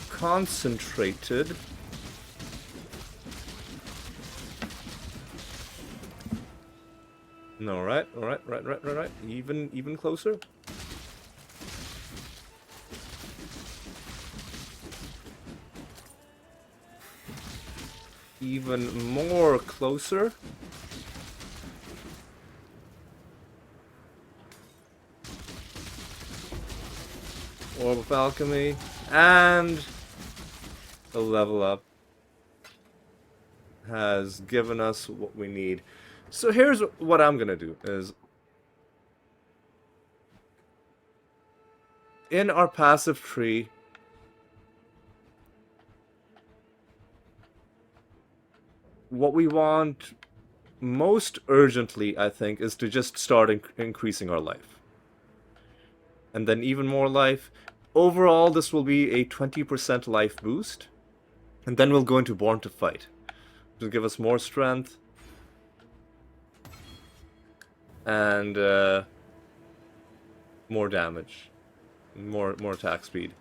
concentrated. No, right. Even closer. Even more closer. Orb of Alchemy and a level up has given us what we need. So here's what I'm gonna do is in our passive tree what we want most urgently, I think, is to just start increasing our life. And then even more life. Overall, this will be a 20% life boost. And then we'll go into Born to Fight. Which will give us more strength. And more damage. More attack speed.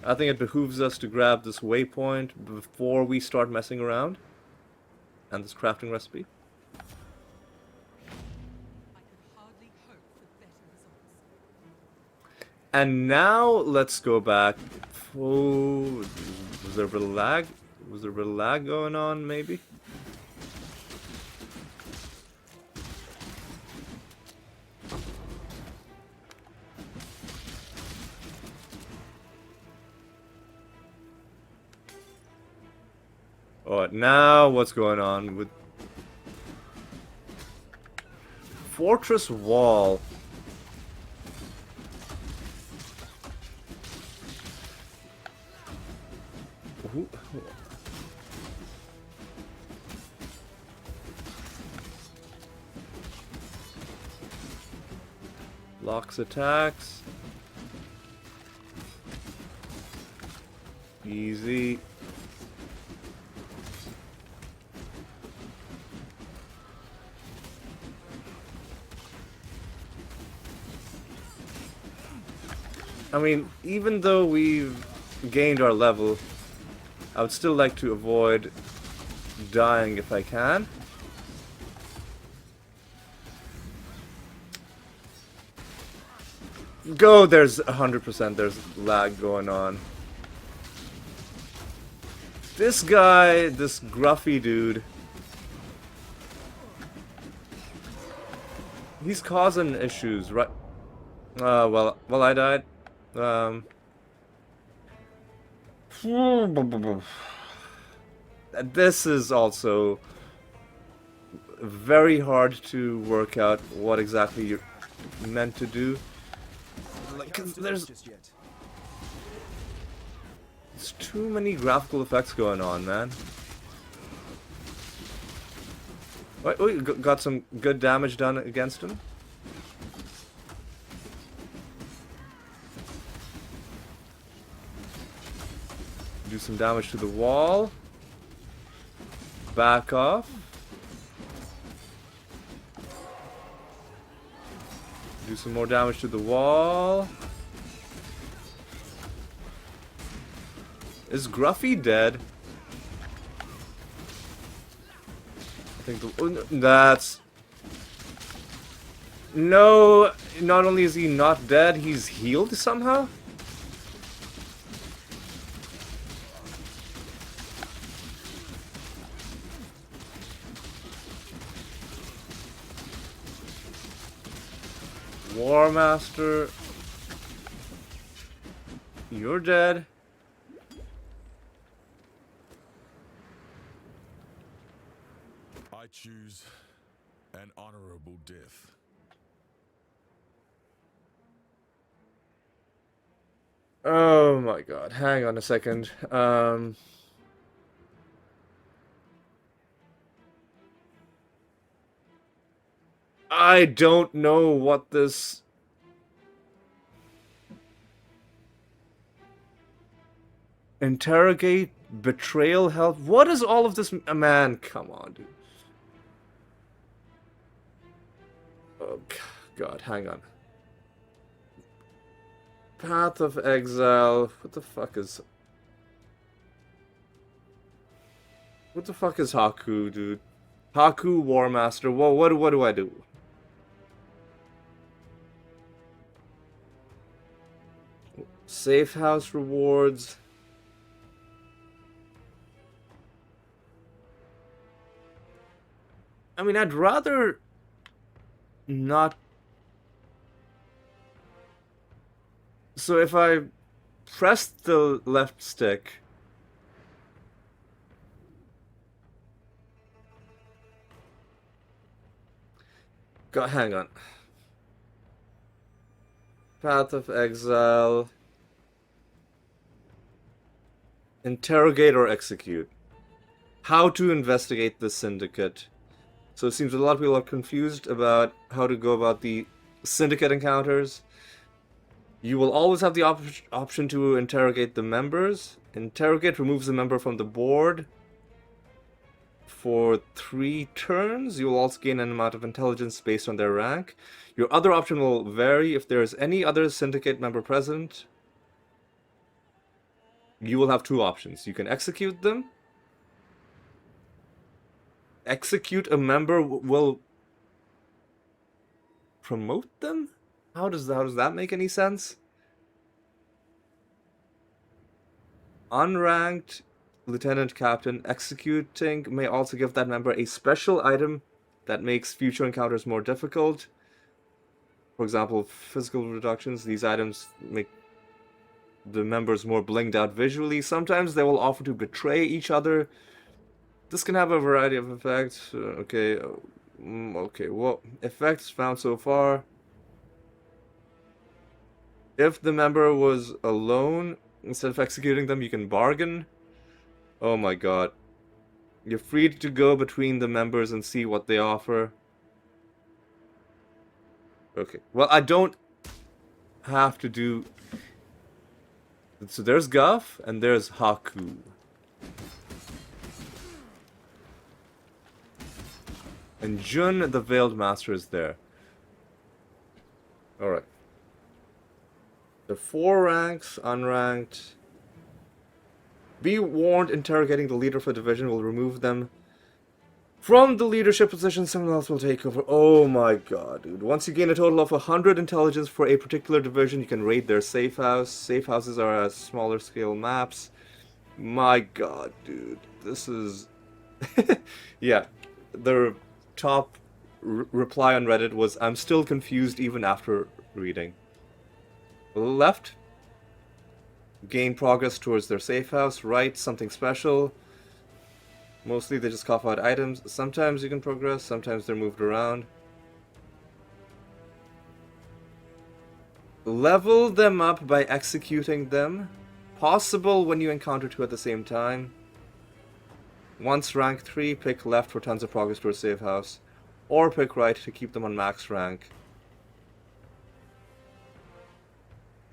I think it behooves us to grab this waypoint before we start messing around. And this crafting recipe. And now let's go back. Oh, was there a bit of lag? Was there a bit of lag going on, maybe? Alright, now what's going on with Fortress Wall? Locks attacks. Easy. I mean, even though we've gained our level, I would still like to avoid dying if I can. Go, there's 100%, there's lag going on. This guy, this gruffy dude, he's causing issues, right? Well, I died. This is also very hard to work out what exactly you're meant to do. Like, 'cause there's too many graphical effects going on, man. Wait, we got some good damage done against him. Do some damage to the wall. Back off. Do some more damage to the wall. Is Gruffy dead? I think that's... No, not only is he not dead, he's healed somehow? War Master, you're dead. I choose an honorable death. Oh my god, hang on a second. I don't know what this... Interrogate, betrayal, help. What is all of this? Man, come on, dude. Oh god, hang on. Path of Exile. What the fuck is... What the fuck is Haku, dude? Haku, War Master. Whoa, what do I do? Safe house rewards. I mean, I'd rather not. So if I press the left stick, God, hang on. Path of Exile. Interrogate or execute. How to investigate the Syndicate. So it seems a lot of people are confused about how to go about the Syndicate encounters. You will always have the option to interrogate the members. Interrogate removes the member from the board for 3 turns. You will also gain an amount of intelligence based on their rank. Your other option will vary if there is any other Syndicate member present. You will have 2 options. You can execute them. Execute a member will promote them? How does that make any sense? Unranked Lieutenant Captain executing may also give that member a special item that makes future encounters more difficult. For example, physical reductions. These items make the members more blinged out visually. Sometimes they will offer to betray each other This can have a variety of effects. Okay. Okay. What effects found so far? If the member was alone, instead of executing them, you can bargain. Oh my god. You're free to go between the members and see what they offer. Okay. Well, I don't have to do... So there's Guff, and there's Haku. And Jun, the Veiled Master, is there. Alright. The 4 ranks, unranked. Be warned, interrogating the leader for the division will remove them from the leadership position. Someone else will take over. Oh my god, dude. Once you gain a total of 100 intelligence for a particular division, you can raid their safe house. Safe houses are smaller scale maps. My god, dude. This is... yeah. The top reply on Reddit was, I'm still confused even after reading. Left, gain progress towards their safe house. Right, something special. Mostly they just cough out items. Sometimes you can progress, sometimes they're moved around. Level them up by executing them. Possible when you encounter 2 at the same time. Once rank 3, pick left for tons of progress towards safe house. Or pick right to keep them on max rank.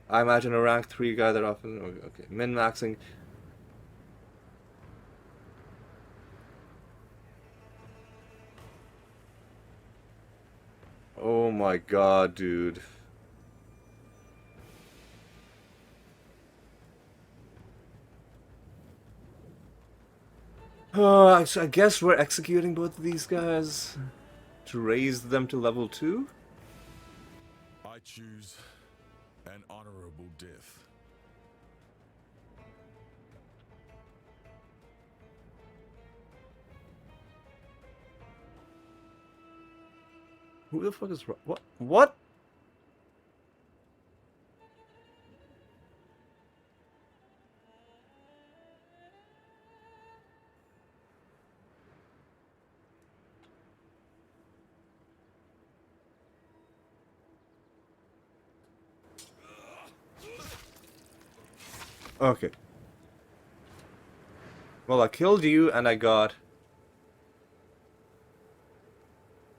I imagine a rank 3 guy that often... Okay, min-maxing. Oh my god, dude. So I guess we're executing both of these guys to raise them to level 2? I choose an honorable death. Who the fuck is... What? What? Okay. Well, I killed you and I got...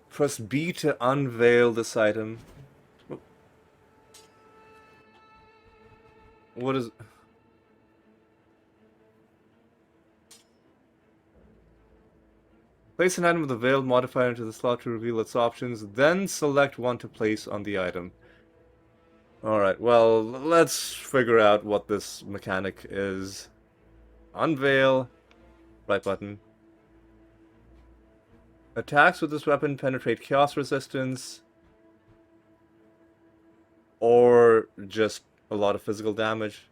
Press B to unveil this item. What is... Place an item with a veiled modifier into the slot to reveal its options, then select one to place on the item. Alright, well, let's figure out what this mechanic is. Unveil. Right button. Attacks with this weapon penetrate chaos resistance. Or just a lot of physical damage.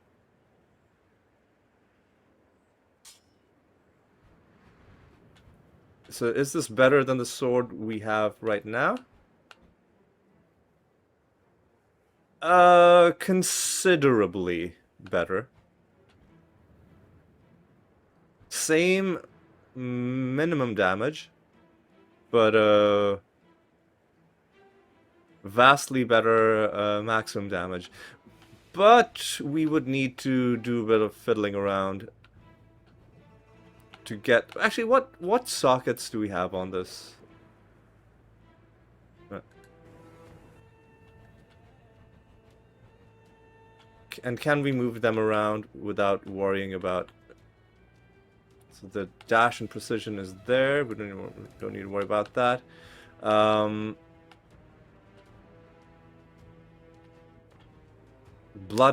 So is this better than the sword we have right now? Considerably better. Same minimum damage, but vastly better maximum damage. But we would need to do a bit of fiddling around to get... Actually, what sockets do we have on this? And can we move them around without worrying about... So the dash and precision is there. We don't need to worry about that. Blood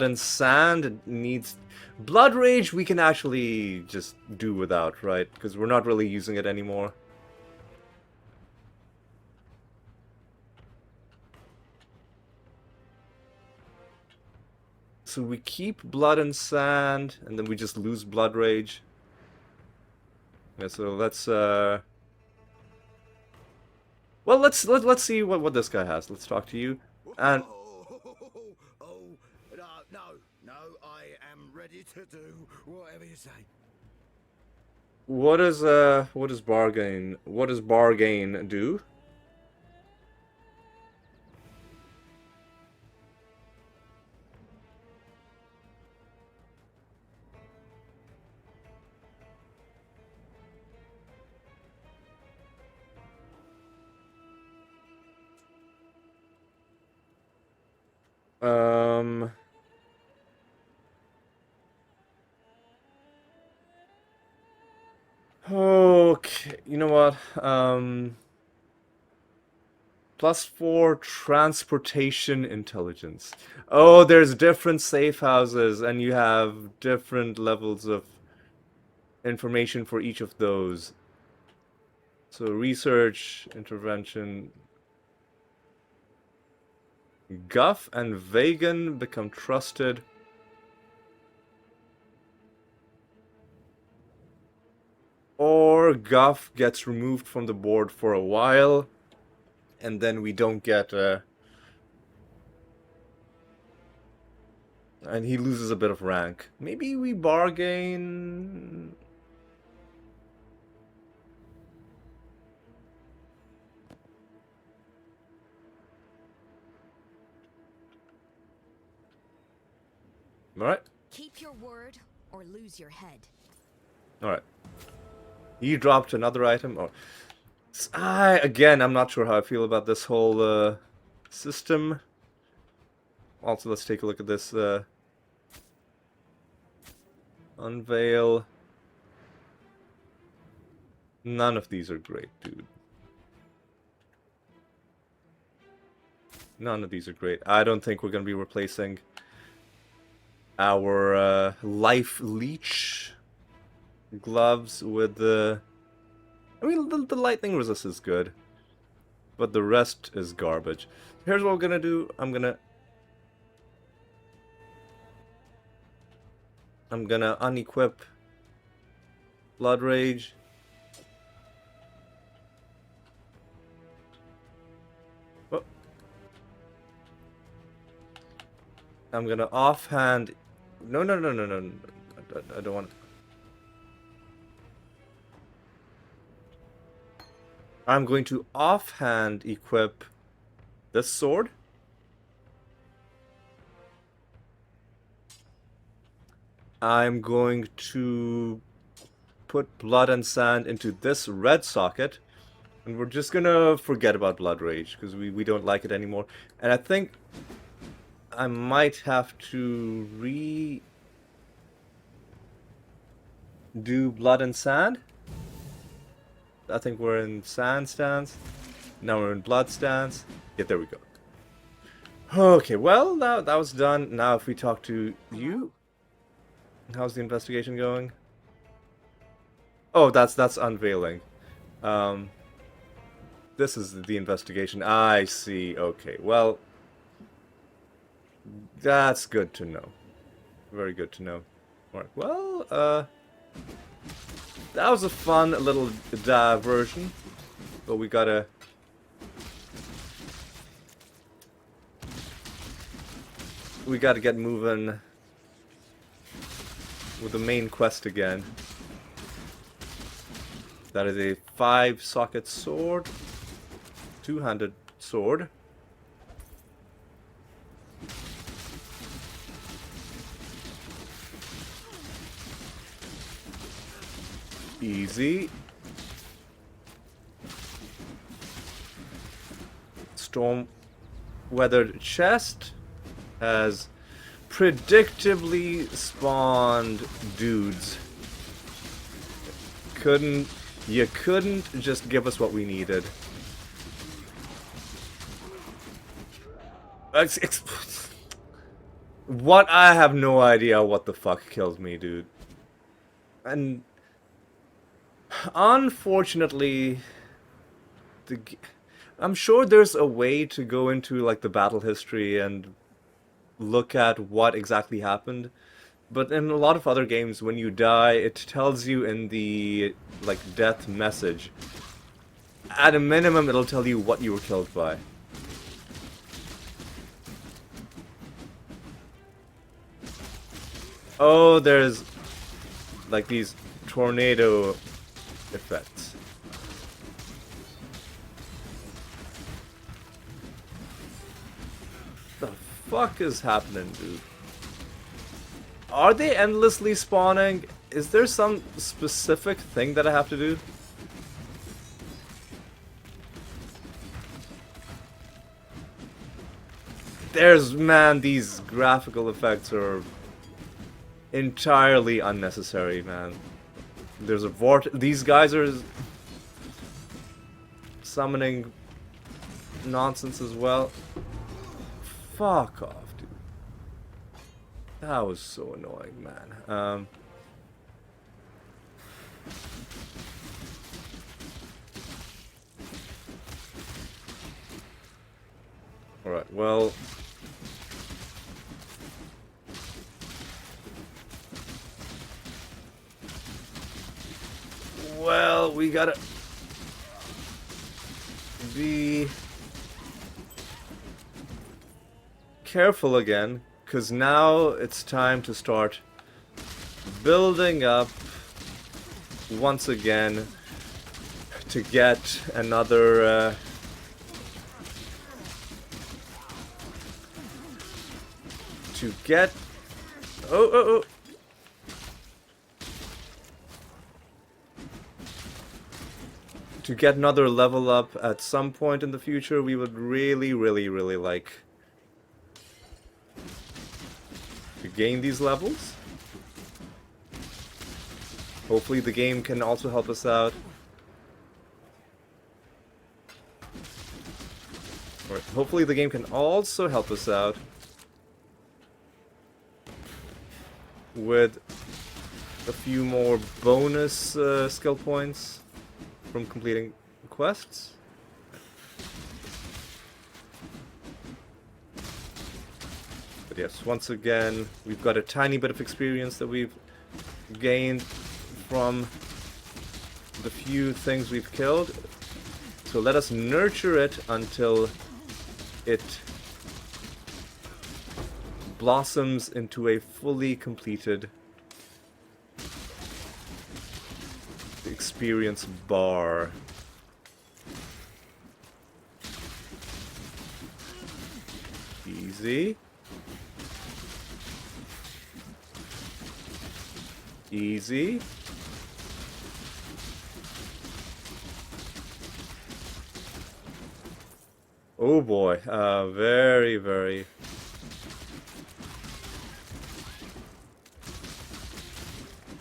and sand needs... Blood Rage we can actually just do without, right? Because we're not really using it anymore. So we keep Blood and Sand, and then we just lose Blood Rage. Yeah, so let's well, let's see what this guy has. Let's talk to you. And no, I am ready to do whatever you say. what does bargain do? Okay, you know what? +4 transportation intelligence. Oh, there's different safe houses, and you have different levels of information for each of those. So research, intervention. Guff and Vegan become trusted. Or Guff gets removed from the board for a while, and then we don't get and he loses a bit of rank. Maybe we bargain. Alright. Keep your word or lose your head. Alright. He dropped another item. Or again, I'm not sure how I feel about this whole system. Also, let's take a look at this. Unveil. None of these are great, dude. None of these are great. I don't think we're going to be replacing our life leech gloves with the... I mean, the lightning resist is good, but the rest is garbage. Here's what we're gonna do. I'm gonna unequip Blood Rage. Oh. I'm gonna offhand... No. I don't want... I'm going to offhand equip this sword. I'm going to put Blood and Sand into this red socket. And we're just gonna forget about Blood Rage, because we don't like it anymore. And I think I might have to do Blood and Sand. I think we're in Sand stance. Now we're in Blood stance. Yeah, there we go. Okay, well, that was done. Now if we talk to you. How's the investigation going? Oh, that's unveiling. This is the investigation. I see. Okay, well, that's good to know. Very good to know. Alright, well, that was a fun little diversion, but we gotta... get moving with the main quest again. That is a 5-socket sword, 2-handed sword. Easy. Storm weathered chest has predictably spawned dudes. You couldn't just give us what we needed. What? I have no idea what the fuck killed me, dude. And unfortunately, I'm sure there's a way to go into like the battle history and look at what exactly happened, but in a lot of other games, when you die, it tells you in the like death message. At a minimum, it'll tell you what you were killed by. Oh, there's like these tornado effects. The fuck is happening, dude? Are they endlessly spawning? Is there some specific thing that I have to do? Man, these graphical effects are entirely unnecessary, man. There's a these guys are summoning nonsense as well. Fuck off, dude. That was so annoying, man. Alright, well... Well, we gotta... be... careful again, because now it's time to start building up once again to get another... to get... Oh. To get another level up at some point in the future, we would really like to gain these levels. Hopefully the game can also help us out. Or hopefully the game can also help us out with a few more bonus skill points from completing quests. But yes, once again, we've got a tiny bit of experience that we've gained from the few things we've killed. So let us nurture it until it blossoms into a fully completed experience bar. Easy. Easy. Oh boy, very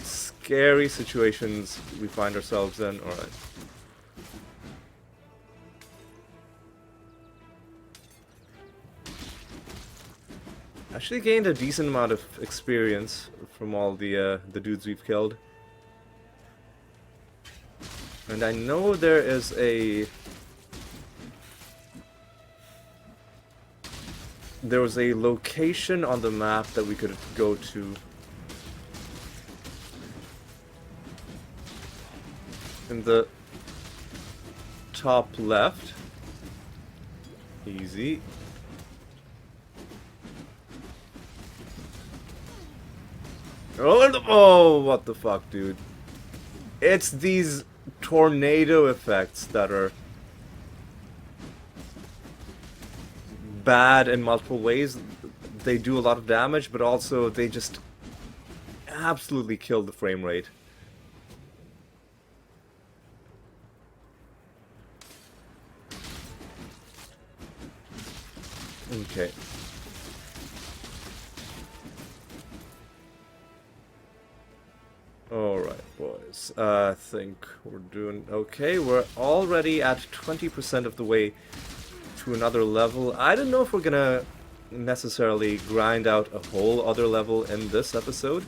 scary situations we find ourselves in. Alright. Actually gained a decent amount of experience from all the dudes we've killed. And I know there is there was a location on the map that we could go to. In the top left. Easy. Oh, what the fuck, dude. It's these tornado effects that are bad in multiple ways. They do a lot of damage, but also they just absolutely kill the frame rate. Okay. Alright, boys. I think we're doing okay. We're already at 20% of the way to another level. I don't know if we're gonna necessarily grind out a whole other level in this episode.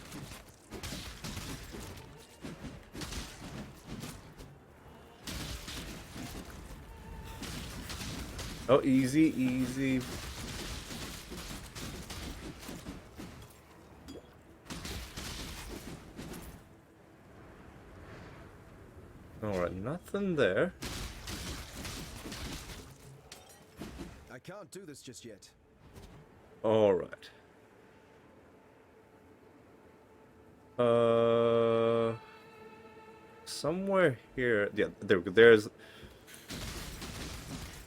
Oh, easy, easy. Alright, nothing there. I can't do this just yet. Alright. somewhere here. Yeah, there we go. There's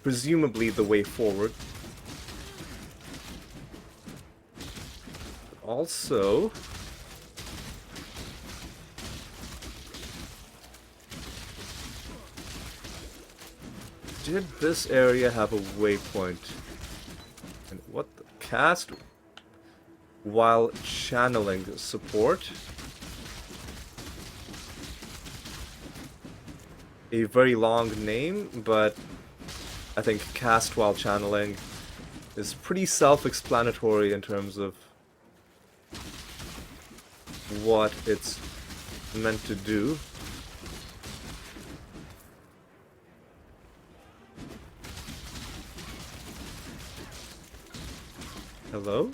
presumably the way forward. Also, did this area have a waypoint? And what the cast while channeling support? A very long name, but I think cast while channeling is pretty self-explanatory in terms of what it's meant to do. Hello?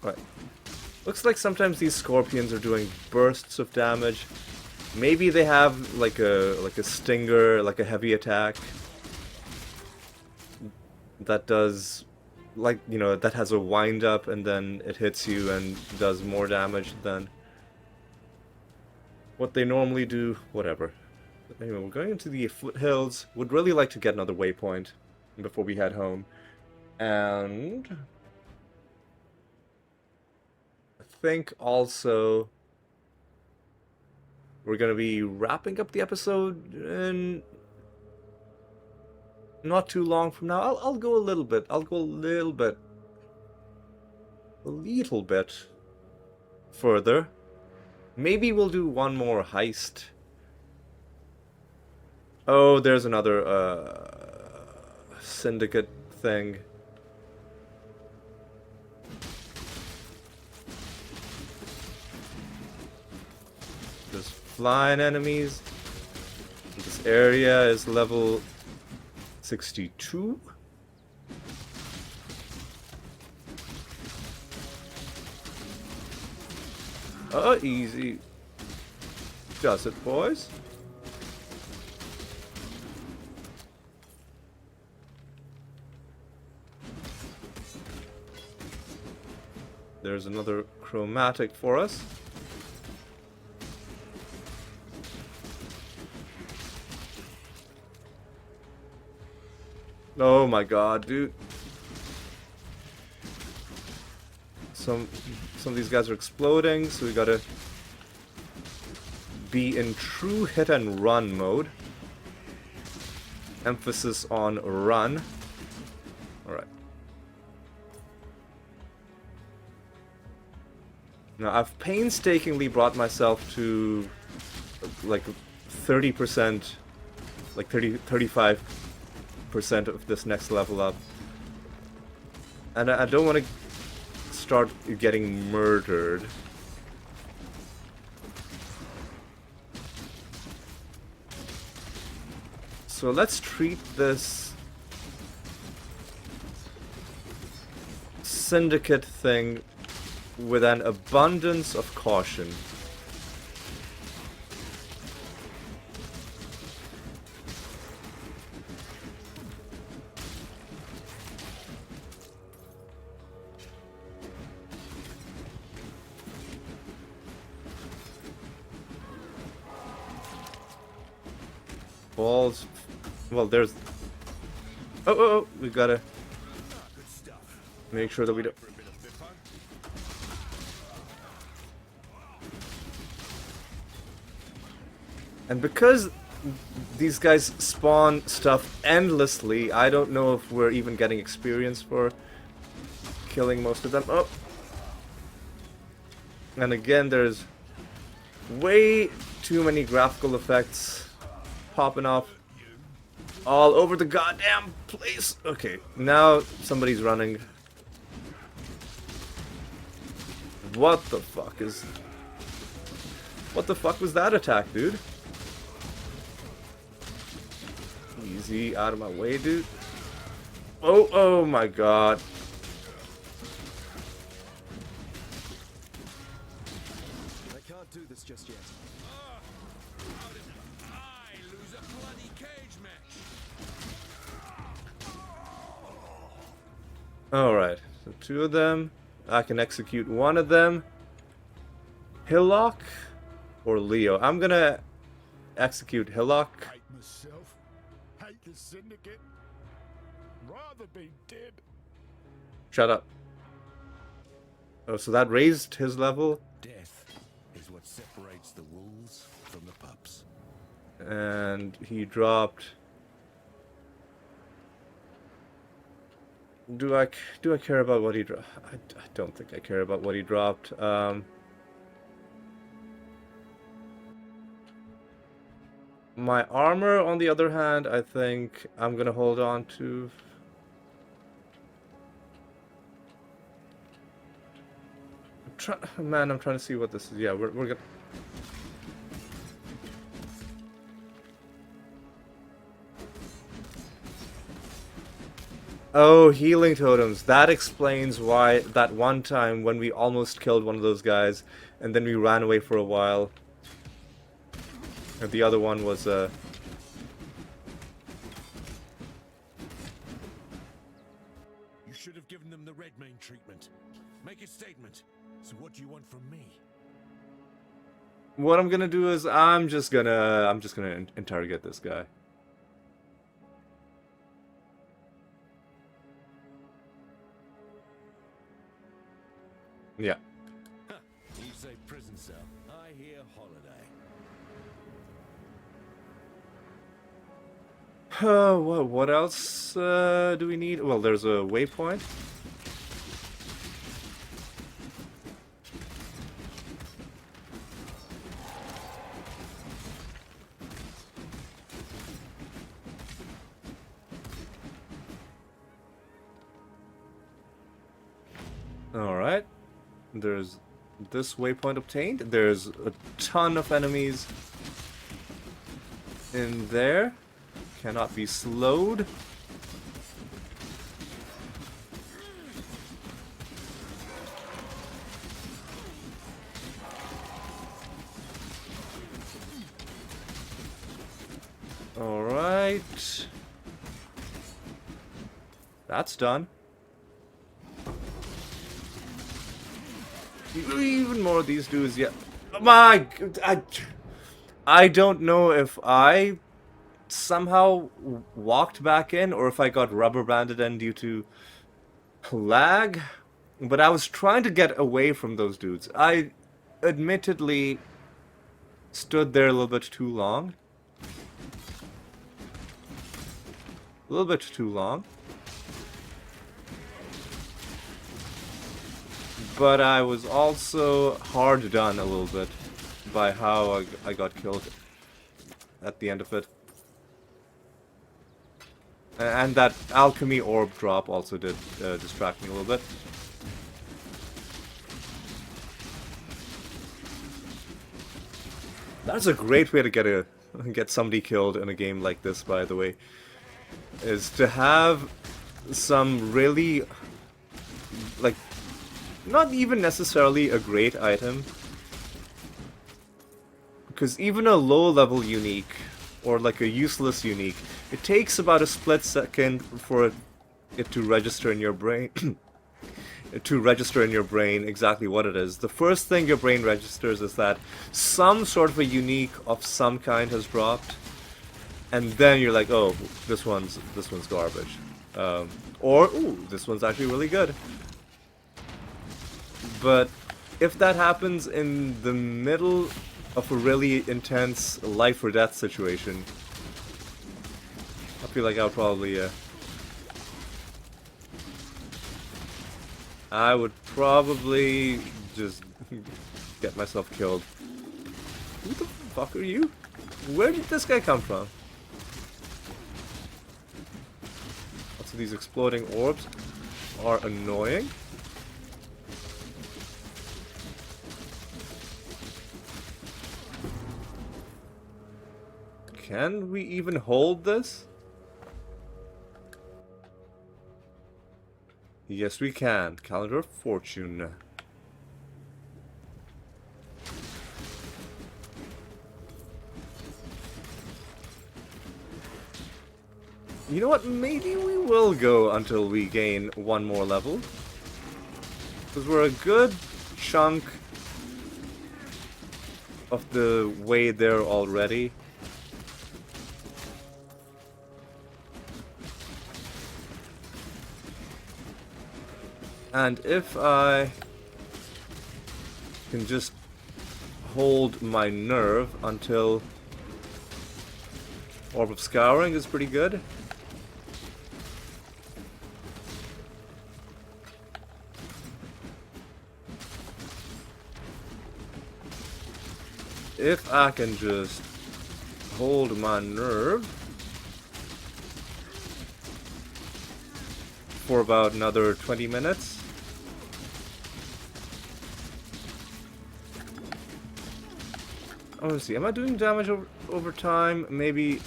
Right. Looks like sometimes these scorpions are doing bursts of damage. Maybe they have like a stinger, like a heavy attack that does, like, you know, that has a wind up and then it hits you and does more damage than what they normally do. Whatever. Anyway, we're going into the foothills. Would really like to get another waypoint before we head home. And I think also we're going to be wrapping up the episode in not too long from now. I'll go a little bit. I'll go a little bit further. Maybe we'll do one more heist. Oh, there's another Syndicate thing. There's flying enemies. This area is level 62. Oh, easy. Does it, boys? There's another chromatic for us. Oh my god, dude. Some of these guys are exploding, so we gotta be in true hit and run mode. Emphasis on run. Alright. Now, I've painstakingly brought myself to like 30%, like 35% of this next level up. And I don't want to start getting murdered. So let's treat this Syndicate thing with an abundance of caution. Balls. Well, there's... Oh, we gotta make sure that we don't... And because these guys spawn stuff endlessly, I don't know if we're even getting experience for killing most of them. Oh! And again, there's way too many graphical effects popping off all over the goddamn place. Okay, now somebody's running. What the fuck is... What the fuck was that attack, dude? Easy, out of my way, dude. Oh my god. I can't do this just yet. How did I lose a bloody cage match? Alright, so two of them. I can execute one of them. Hillock or Leo. I'm gonna execute Hillock. Hate myself. Hate the Syndicate. Rather be dead. Shut up. Oh, so that raised his level. Death is what separates the wolves from the pups. And he dropped. Do I care about what he dropped? I don't think I care about what he dropped. My armor, on the other hand, I think I'm gonna hold on to. Man, I'm trying to see what this is. Yeah, we're gonna. Oh, healing totems. That explains why that one time when we almost killed one of those guys, and then we ran away for a while. And the other one was, You should have given them the red main treatment. Make a statement. So what do you want from me? What I'm gonna do is I'm just gonna interrogate this guy. Yeah. Huh. You say prison cell. I hear holiday. What else do we need? Well, there's a waypoint. Alright. There's this waypoint obtained. There's a ton of enemies in there. Cannot be slowed. Alright. That's done. Even more of these dudes, yeah. I don't know if I somehow walked back in or if I got rubber banded in due to lag, but I was trying to get away from those dudes. I admittedly stood there a little bit too long. A little bit too long. But I was also hard done a little bit by how I got killed at the end of it. And that alchemy orb drop also did distract me a little bit. That's a great way to get somebody killed in a game like this, by the way. Is to have some really, like, not even necessarily a great item, because even a low-level unique, or like a useless unique, it takes about a split second for it to register in your brain, exactly what it is. The first thing your brain registers is that some sort of a unique of some kind has dropped, and then you're like, oh, this one's garbage, or ooh, this one's actually really good. But if that happens in the middle of a really intense life or death situation, I feel like I'll probably I would probably just get myself killed. Who the fuck are you? Where did this guy come from? Also, these exploding orbs are annoying. Can we even hold this? Yes, we can. Calendar of Fortune. You know what? Maybe we will go until we gain one more level. Because we're a good chunk of the way there already. And if I can just hold my nerve until Orb of Scouring is pretty good. If I can just hold my nerve for about another 20 minutes. I want to see, am I doing damage over time? Maybe.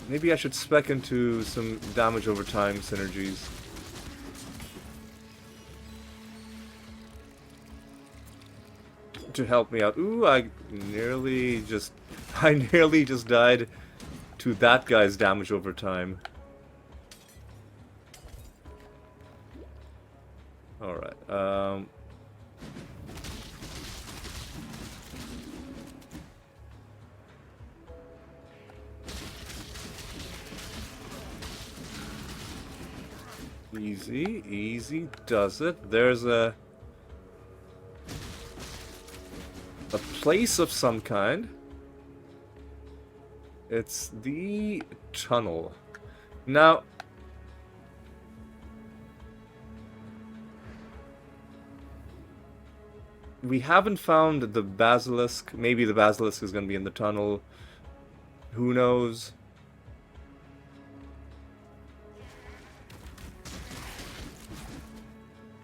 Maybe I should spec into some damage over time synergies. To help me out. Ooh, I nearly just died to that guy's damage over time. Alright, easy, easy does it. There's a place of some kind. It's the tunnel. Now, we haven't found the basilisk. Maybe the basilisk is going to be in the tunnel. Who knows?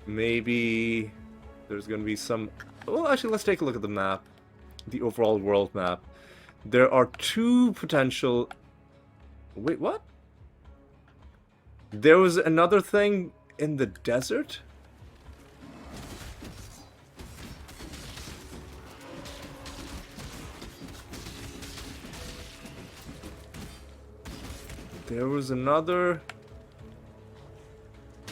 Maybe there's going to be some... Well, actually, let's take a look at the map. The overall world map. There are two potential... Wait, what? There was another thing in the desert? There was another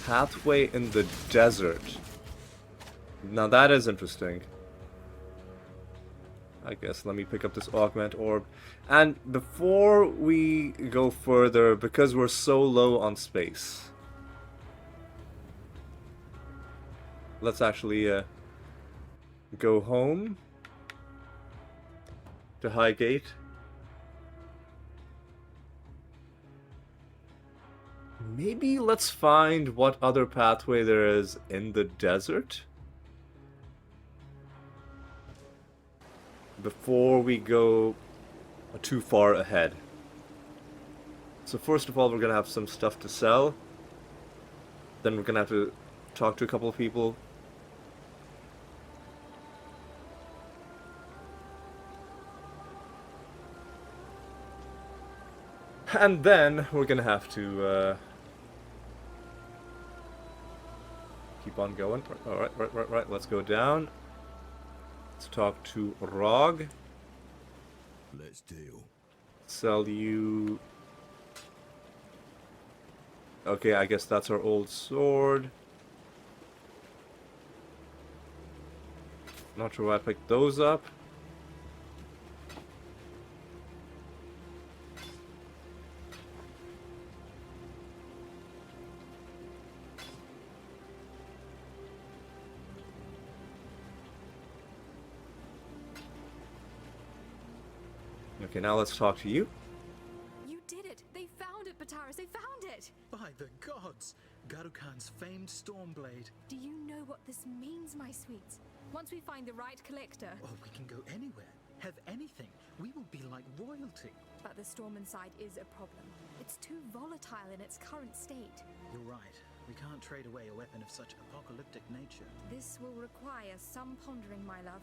pathway in the desert. Now that is interesting. I guess let me pick up this augment orb. And before we go further, because we're so low on space, let's actually go home to Highgate. Maybe let's find what other pathway there is in the desert before we go too far ahead. So first of all, we're gonna have some stuff to sell. Then we're gonna have to talk to a couple of people. And then we're gonna have to keep on going. Alright, right. Let's go down. Let's talk to Rog. Let's deal. Sell you... Okay, I guess that's our old sword. Not sure why I picked those up. Okay, now let's talk to you. You did it! They found it, Bataris! They found it! By the gods! Garukan's famed Stormblade. Do you know what this means, my sweets? Once we find the right collector... Oh, we can go anywhere. Have anything. We will be like royalty. But the storm inside is a problem. It's too volatile in its current state. You're right. We can't trade away a weapon of such apocalyptic nature. This will require some pondering, my love.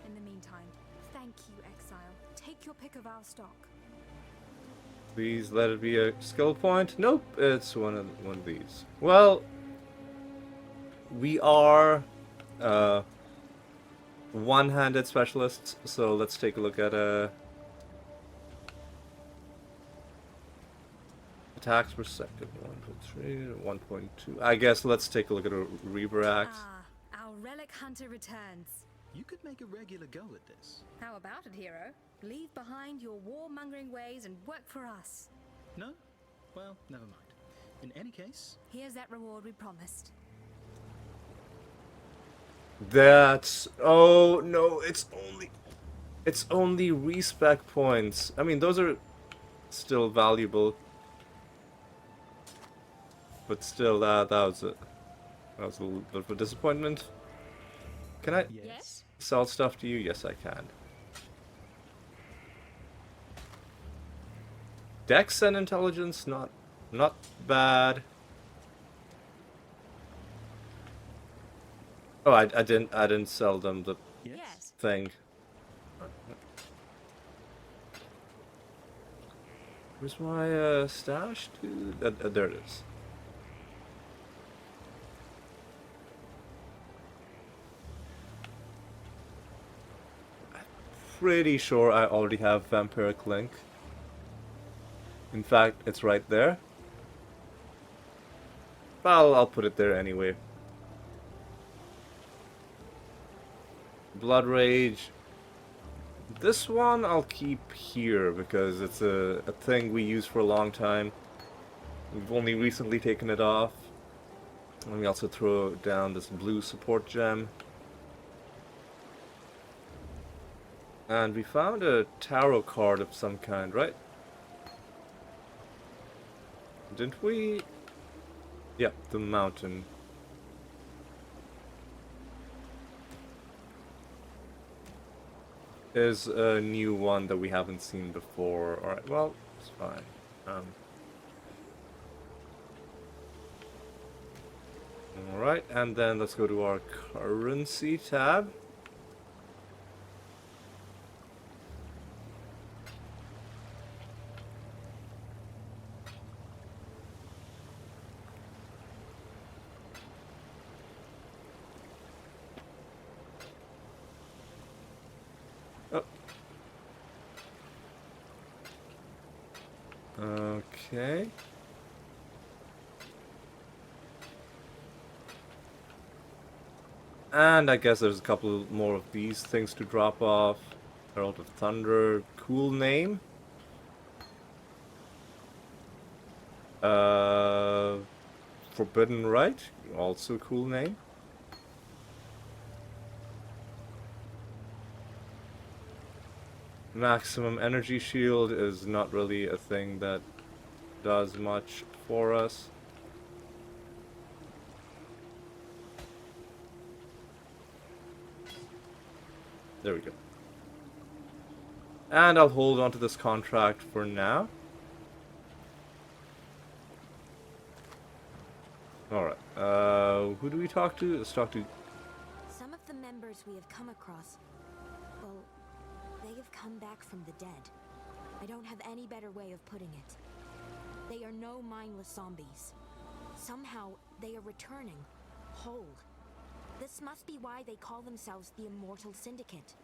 In the meantime, thank you, Exile. Take your pick of our stock. Please let it be a skill point. Nope, it's one of these. Well, we are one-handed specialists, so let's take a look at attacks per second. 1.3, 1.2. I guess let's take a look at a Reaver Axe. Ah, our relic hunter returns. You could make a regular go at this. How about it, hero? Leave behind your warmongering ways and work for us. No? Well, never mind. In any case, Here's that reward we promised. That's... Oh, no, it's only respec points. I mean, those are still valuable. But still, that was a little bit of a disappointment. Can I Yes? sell stuff to you? Yes, I can. Dex and intelligence, not bad. Oh, I didn't sell them the Yes. thing. Where's my stash, dude? There it is. I'm pretty sure I already have Vampiric Link. In fact, it's right there. Well, I'll put it there anyway. Blood Rage. This one I'll keep here because it's a thing we use for a long time. We've only recently taken it off. Let me also throw down this blue support gem. And we found a tarot card of some kind, right? Didn't we? Yep, the mountain. Is a new one that we haven't seen before. Alright, well, it's fine. Alright, and then let's go to our currency tab. Okay. And I guess there's a couple more of these things to drop off. Herald of Thunder, cool name. Forbidden Rite, also cool name. Maximum Energy Shield is not really a thing that does much for us. There we go. And I'll hold on to this contract for now. Alright, who do we talk to? Let's talk to... Some of the members we have come across, well, they have come back from the dead. I don't have any better way of putting it. They are no mindless zombies. Somehow, they are returning, whole. This must be why they call themselves the Immortal Syndicate.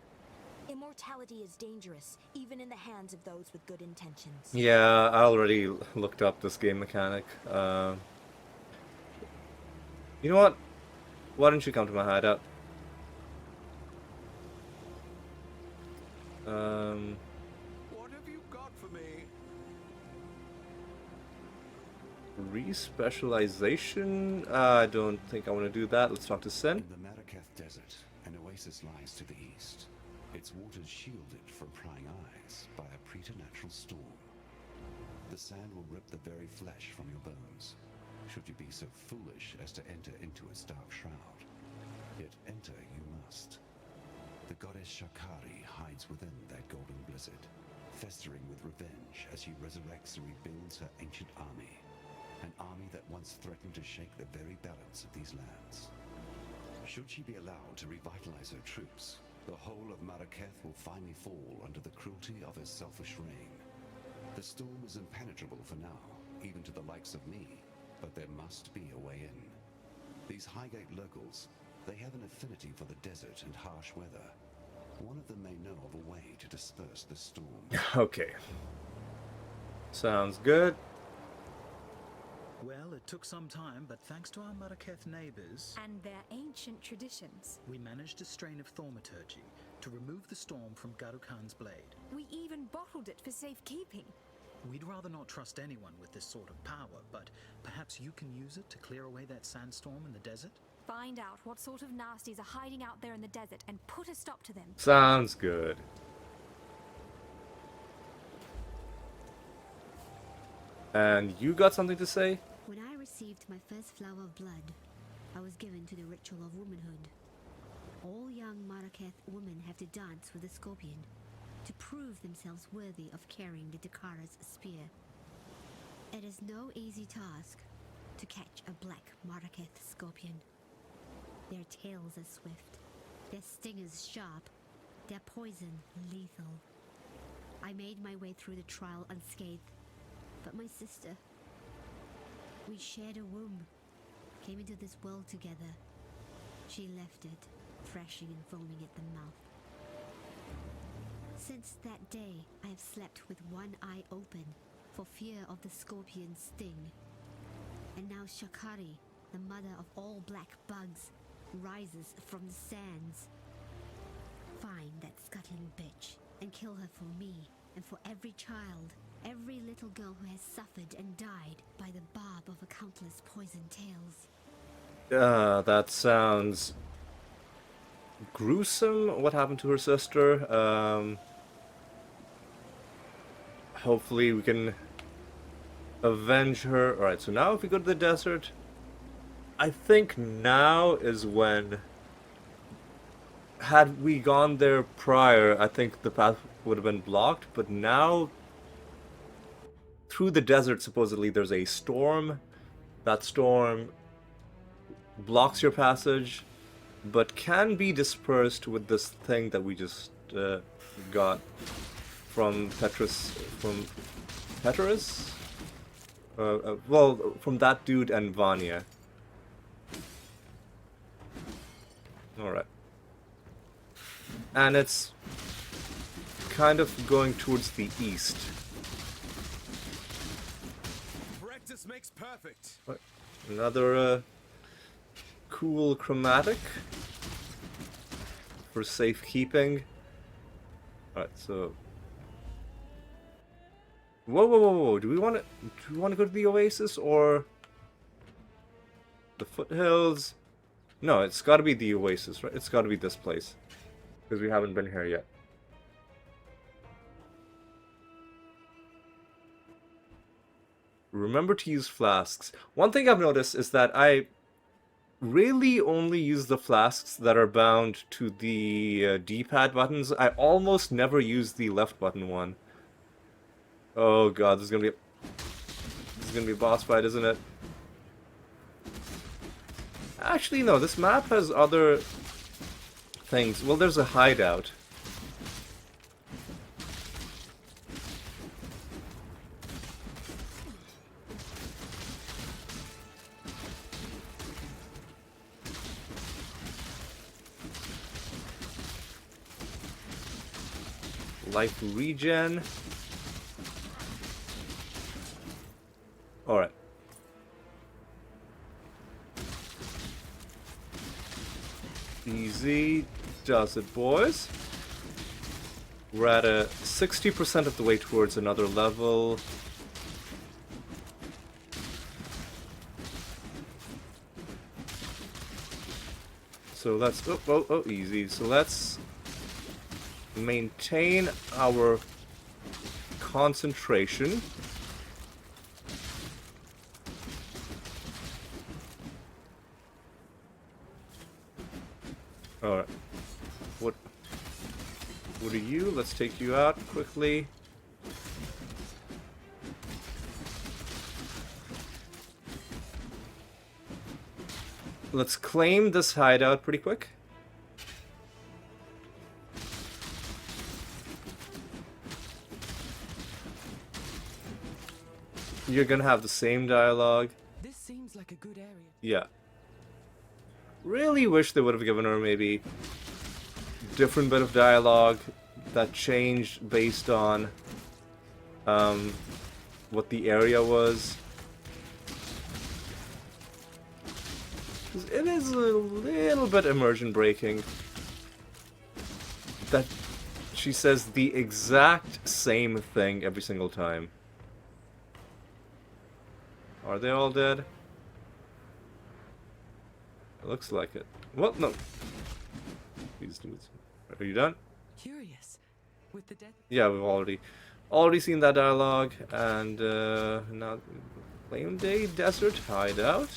Immortality is dangerous, even in the hands of those with good intentions. Yeah, I already looked up this game mechanic. You know what? Why don't you come to my hideout? What have you got for me? Respecialization? I don't think I want to do that. Let's talk to Sin. In the Marraketh Desert, an oasis lies to the east. Its waters shielded from prying eyes by a preternatural storm. The sand will rip the very flesh from your bones, should you be so foolish as to enter into its dark shroud. Yet enter you must. The goddess Shakari hides within that golden blizzard, festering with revenge as she resurrects and rebuilds her ancient army. An army that once threatened to shake the very balance of these lands. Should she be allowed to revitalize her troops, the whole of Marraketh will finally fall under the cruelty of her selfish reign. The storm is impenetrable for now, even to the likes of me, but there must be a way in. These Highgate locals, they have an affinity for the desert and harsh weather. One of them may know of a way to disperse the storm. Okay. Sounds good. Well, it took some time, but thanks to our Maraketh neighbors, And their ancient traditions. we managed a strain of thaumaturgy to remove the storm from Garukan's blade. We even bottled it for safekeeping. We'd rather not trust anyone with this sort of power, but perhaps you can use it to clear away that sandstorm in the desert? Find out what sort of nasties are hiding out there in the desert and put a stop to them. Sounds good. And you got something to say? When I received my first flower of blood, I was given to the ritual of womanhood. All young Maraketh women have to dance with the scorpion to prove themselves worthy of carrying the Dakara's spear. It is no easy task to catch a black Maraketh scorpion. Their tails are swift, their stingers sharp, their poison lethal. I made my way through the trial unscathed, but my sister, we shared a womb, came into this world together. She left it, thrashing and foaming at the mouth. Since that day, I have slept with one eye open for fear of the scorpion's sting. And now Shakari, the mother of all black bugs, rises from the sands. Find that scuttling bitch and kill her for me and for every child, every little girl who has suffered and died by the barb of a countless poisoned tails. That sounds gruesome. What happened to her sister? Hopefully we can avenge her. Alright, so now if we go to the desert, I think now is when, had we gone there prior, I think the path would have been blocked, but now through the desert supposedly there's a storm. That storm blocks your passage, but can be dispersed with this thing that we just got from Petrus? Well, from that dude and Vanya. Alright. And it's kind of going towards the east. Practice makes perfect. Another cool chromatic for safekeeping. Alright, so whoa. Do we want to go to the oasis or the foothills? No, it's got to be the oasis, right? It's got to be this place because we haven't been here yet. Remember to use flasks. One thing I've noticed is that I really only use the flasks that are bound to the D-pad buttons. I almost never use the left button one. Oh god, this is gonna be a boss fight, isn't it? Actually, no, this map has other things. Well, there's a hideout. Life regen. Alright. Easy does it, boys. We're at a 60% of the way towards another level. So let's... Oh, easy. So let's maintain our concentration. Alright. What are you? Let's take you out quickly. Let's claim this hideout pretty quick. You're gonna have the same dialogue. This seems like a good area. Yeah. Really wish they would have given her maybe different bit of dialogue that changed based on what the area was. It is a little bit immersion breaking that she says the exact same thing every single time. Are they all dead? It looks like it. Well, no. These dudes. Are you done? Curious. With the death. Yeah, we've already seen that dialogue, and now Flame Day Desert Hideout.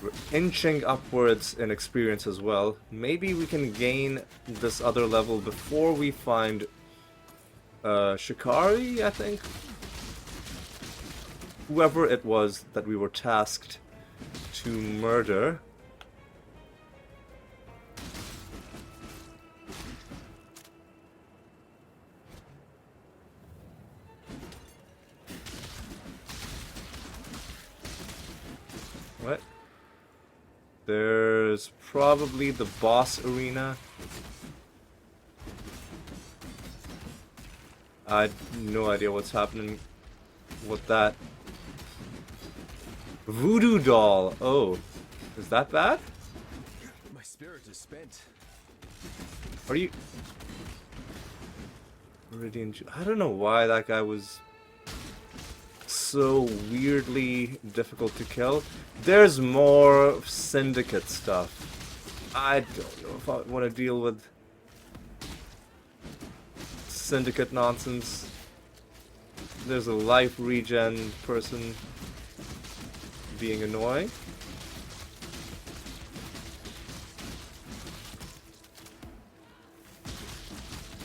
We're inching upwards in experience as well. Maybe we can gain this other level before we find Shikari, I think. Whoever it was that we were tasked to murder. What? There's probably the boss arena. I have no idea what's happening with that. Voodoo doll. Oh, is that bad? My spirit is spent. Are you... Meridian... I don't know why that guy was so weirdly difficult to kill. There's more Syndicate stuff. I don't know if I want to deal with Syndicate nonsense. There's a life regen person being annoying.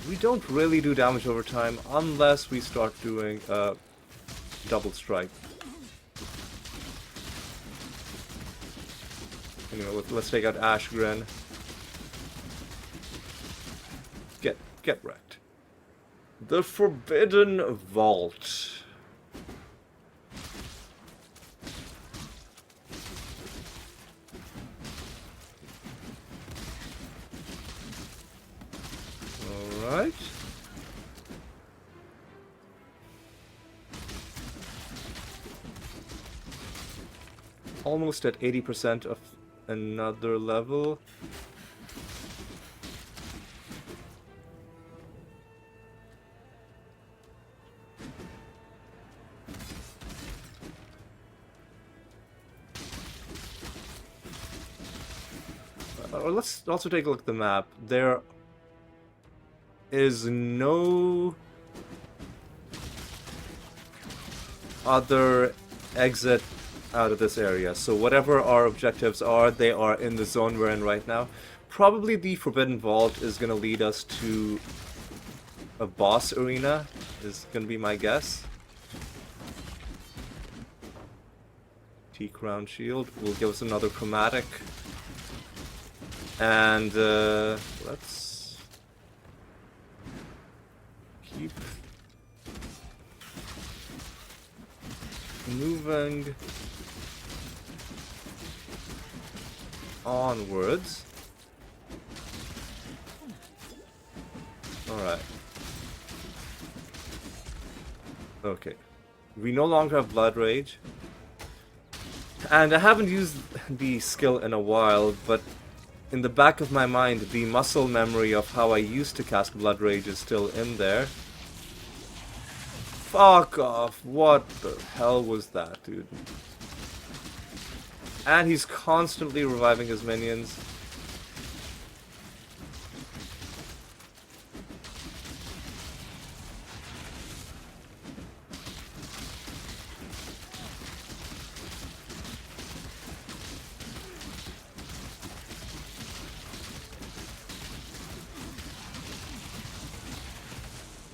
We don't really do damage over time unless we start doing double strike. Anyway, let's take out Ashgren. Get wrecked. The Forbidden Vault. Alright. Almost at 80% of another level. Let's also take a look at the map. There is no other exit out of this area. So whatever our objectives are, they are in the zone we're in right now. Probably the Forbidden Vault is going to lead us to a boss arena, is going to be my guess. T-Crown Shield will give us another chromatic. And let's keep moving onwards. Alright. Okay. We no longer have Blood Rage. And I haven't used the skill in a while, but in the back of my mind, the muscle memory of how I used to cast Blood Rage is still in there. Fuck off. What the hell was that, dude? And he's constantly reviving his minions.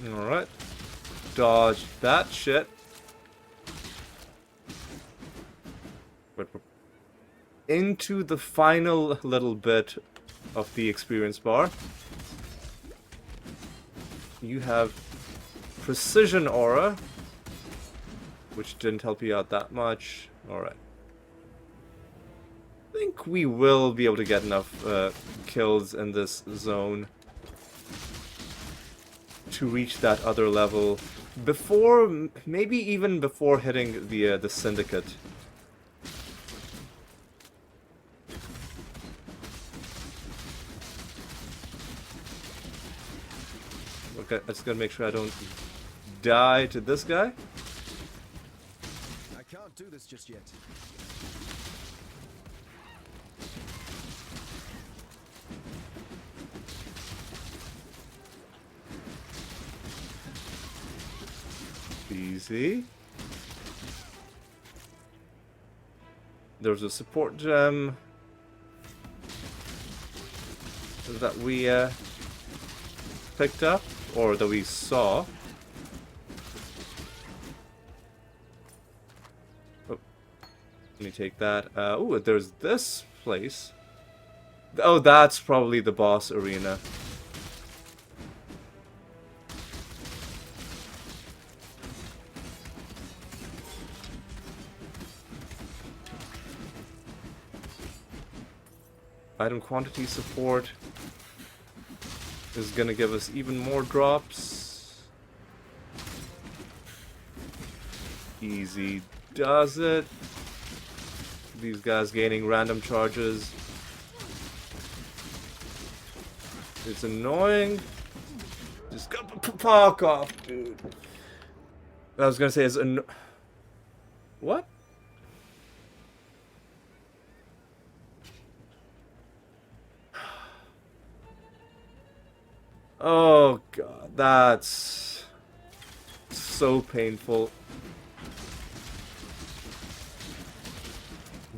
Alright. Dodge that shit. Into the final little bit of the experience bar. You have Precision Aura, which didn't help you out that much. Alright. I think we will be able to get enough kills in this zone to reach that other level. before, maybe even before hitting the Syndicate. Okay, I just gotta make sure I don't die to this guy. I can't do this just yet. Easy. There's a support gem that we picked up, or that we saw. Oh, let me take that. Oh, there's this place. Oh, that's probably the boss arena. Item quantity support is gonna give us even more drops. Easy does it. These guys gaining random charges. It's annoying. Just go fuck off, dude. I was gonna say it's what? Oh god, that's so painful.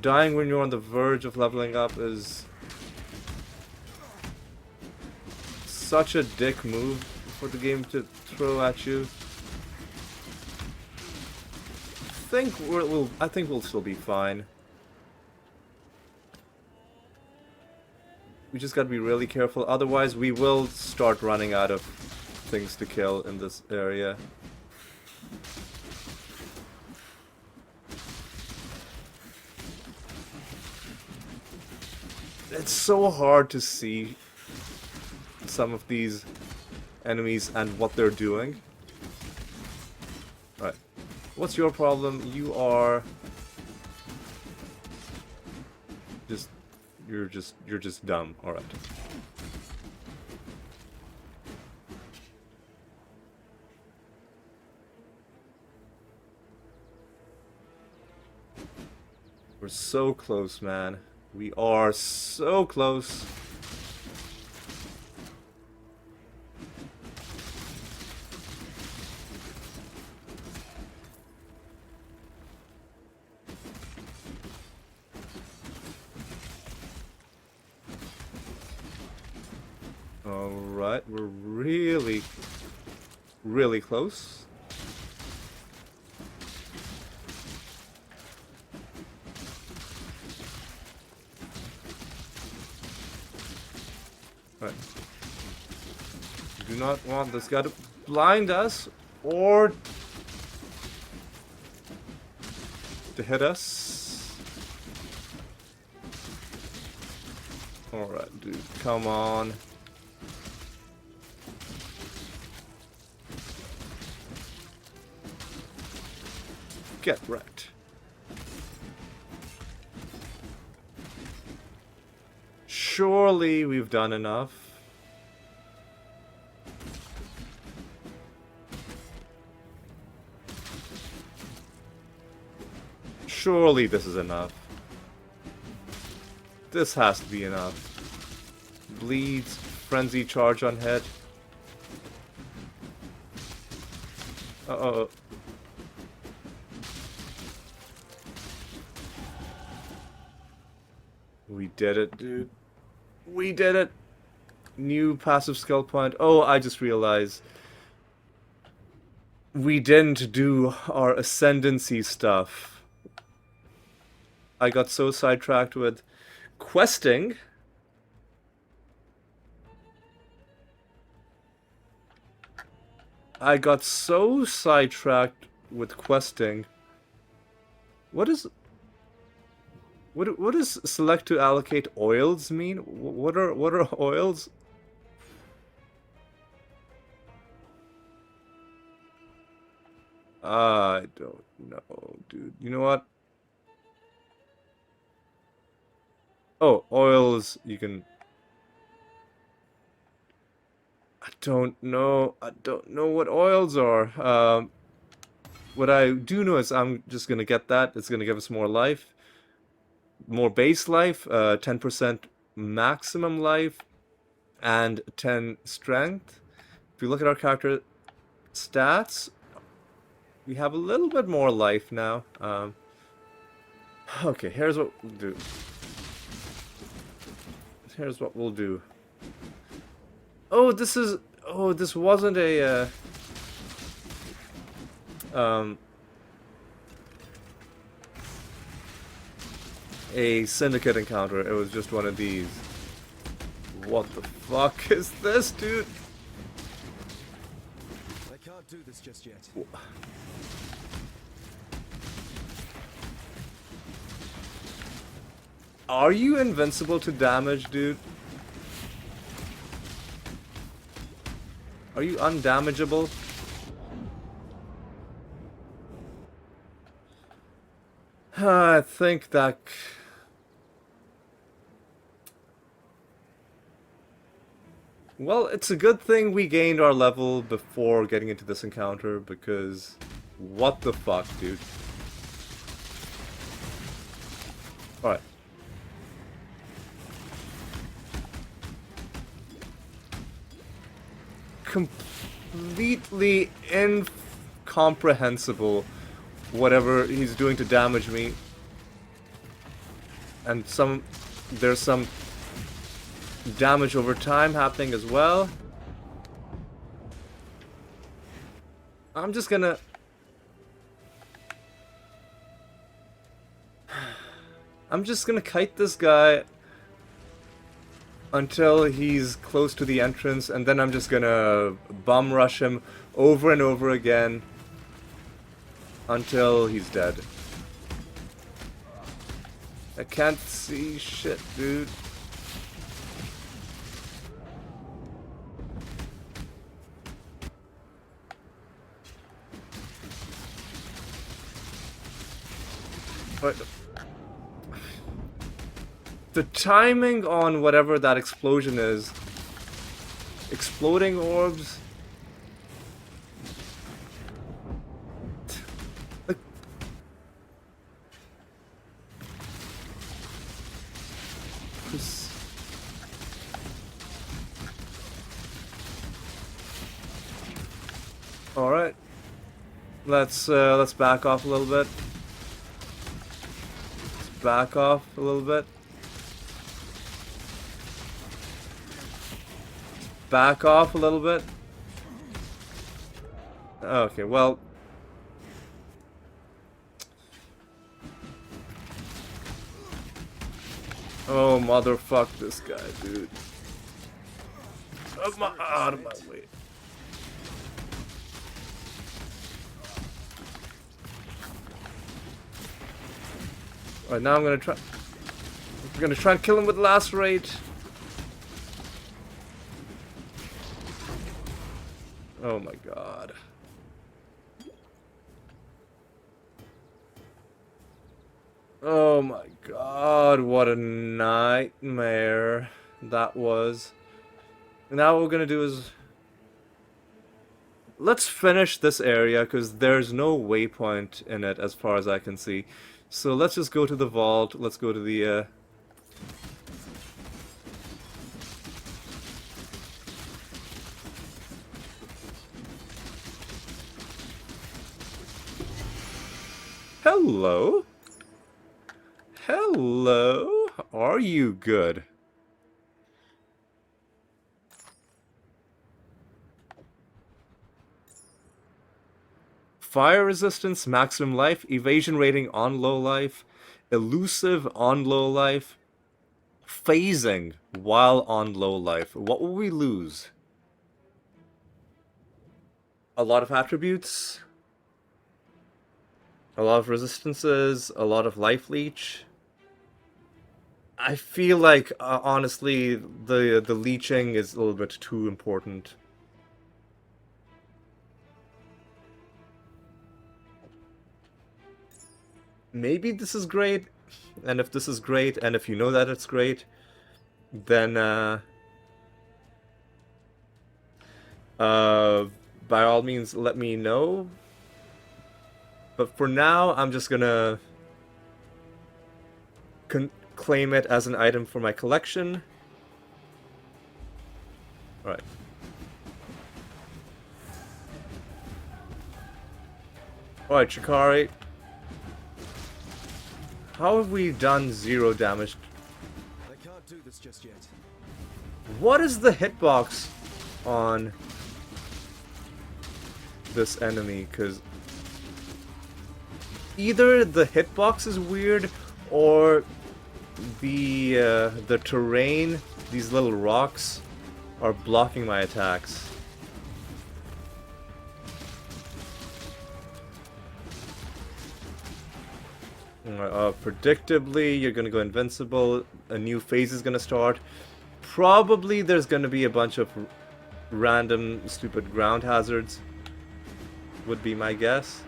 Dying when you're on the verge of leveling up is such a dick move for the game to throw at you. I think we'll still be fine. We just gotta be really careful, otherwise we will start running out of things to kill in this area. It's so hard to see some of these enemies and what they're doing. Alright. What's your problem? You are you're just dumb. Alright. We're so close, man. We are so close. Alright, we're really close. Right. We do not want this guy to blind us or to hit us. Alright, dude, come on. Get wrecked. Surely we've done enough. Surely this is enough. This has to be enough. Bleeds, frenzy charge on head. Uh-oh. We did it, dude. We did it! New passive skill point. Oh, I just realized we didn't do our ascendancy stuff. I got so sidetracked with questing. I got so sidetracked with questing. What does select to allocate oils mean? What are oils? I don't know, dude. You know what? Oh, oils, you can... I don't know. I don't know what oils are. What I do know is I'm just gonna get that. It's gonna give us more life. More base life, 10% maximum life, and 10 strength. If you look at our character stats, we have a little bit more life now. Okay, here's what we'll do. Here's what we'll do. Oh, this is... Oh, this wasn't a Syndicate encounter. It was just one of these. What the fuck is this, dude? I can't do this just yet. Are you invincible to damage, dude? Are you undamageable? I think that... Well, it's a good thing we gained our level before getting into this encounter, because... What the fuck, dude? Alright. Completely incomprehensible whatever he's doing to damage me. And there's some damage over time happening as well. I'm just gonna... kite this guy until he's close to the entrance, and then I'm just gonna bum rush him over and over again until he's dead. I can't see shit, dude. But the timing on whatever that explosion is, exploding orbs, like, all right, let's back off a little bit. Back off a little bit. Back off a little bit. Okay, well. Oh, motherfuck this guy, dude. Out of my way. Alright, now I'm gonna try and kill him with lacerate. Oh my god. Oh my god, what a nightmare that was. Now what we're gonna do is... Let's finish this area, because there's no waypoint in it as far as I can see. So let's just go to the vault, let's go to the... Hello? Hello? Are you good? Fire resistance, maximum life, evasion rating on low life, elusive on low life, phasing while on low life. What will we lose? A lot of attributes, a lot of resistances, a lot of life leech. I feel like, honestly, the leeching is a little bit too important. maybe this is great, and if this is great, and if you know that it's great, then by all means let me know. But for now, I'm just gonna claim it as an item for my collection. Alright. Alright, Shikari. How have we done 0 damage? I can't do this just yet. What is the hitbox on this enemy? Because either the hitbox is weird, or the terrain, these little rocks, are blocking my attacks. Predictably, you're gonna go invincible. A new phase is gonna start. Probably there's gonna be a bunch of random, stupid ground hazards. Would be my guess.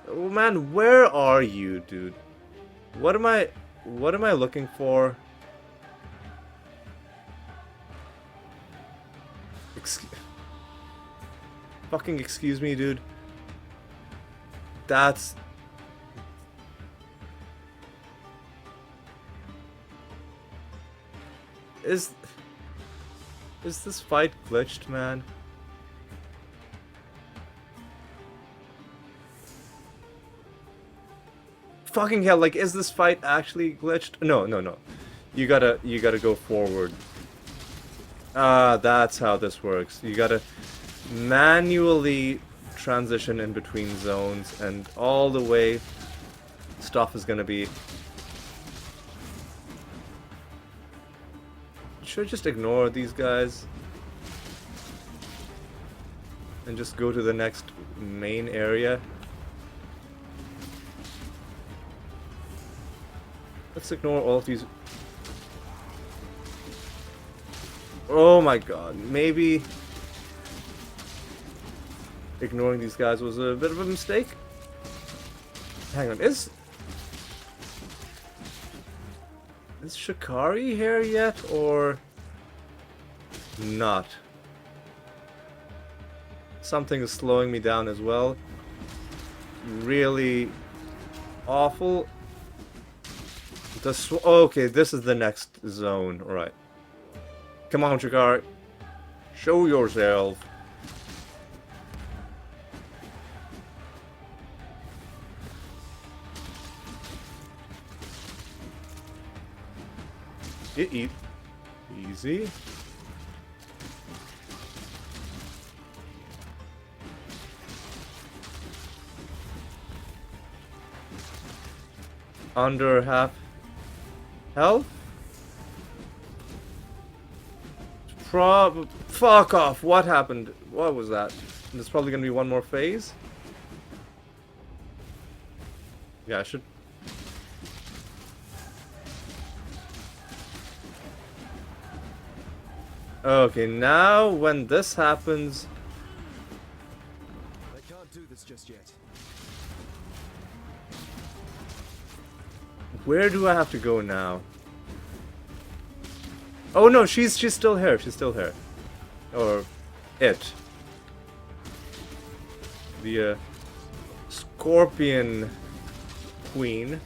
Oh man, where are you, dude? What am I looking for? Fucking excuse me, dude. That's... Is this fight glitched, man? Fucking hell, like, is this fight actually glitched? No, no, no. You gotta go forward. Ah, that's how this works. You gotta manually transition in between zones, and all the way stuff is gonna be... Should I just ignore these guys and just go to the next main area? Let's ignore all of these. Oh my god, maybe ignoring these guys was a bit of a mistake? Hang on, is Shikari here yet, or not? Something is slowing me down as well. Really awful. Okay, this is the next zone. Alright. Come on, Shikari. Show yourself. Easy. Under half health? Fuck off! What happened? What was that? There's probably gonna be one more phase? Yeah, I should... Okay, now when this happens... I can't do this just yet. Where do I have to go now? Oh no, she's still here. She's still here. Or it. The Scorpion Queen.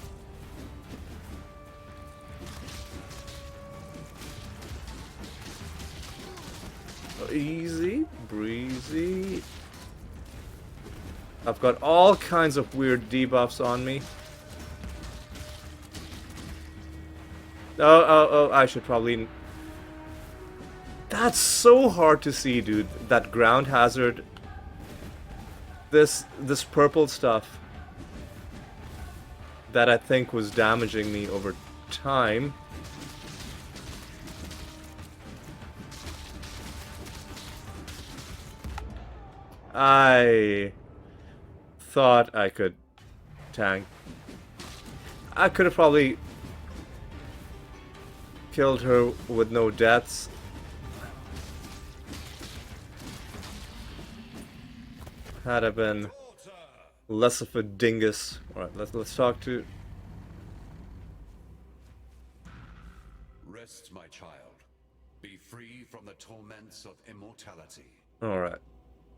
Easy, breezy. I've got all kinds of weird debuffs on me. Oh, I should probably... That's so hard to see, dude. That ground hazard. This purple stuff that I think was damaging me over time. I thought I could tank. I could have probably killed her with no deaths. Had I been less of a dingus. Alright, let's talk to... Rest, my child. Be free from the torments of immortality. Alright.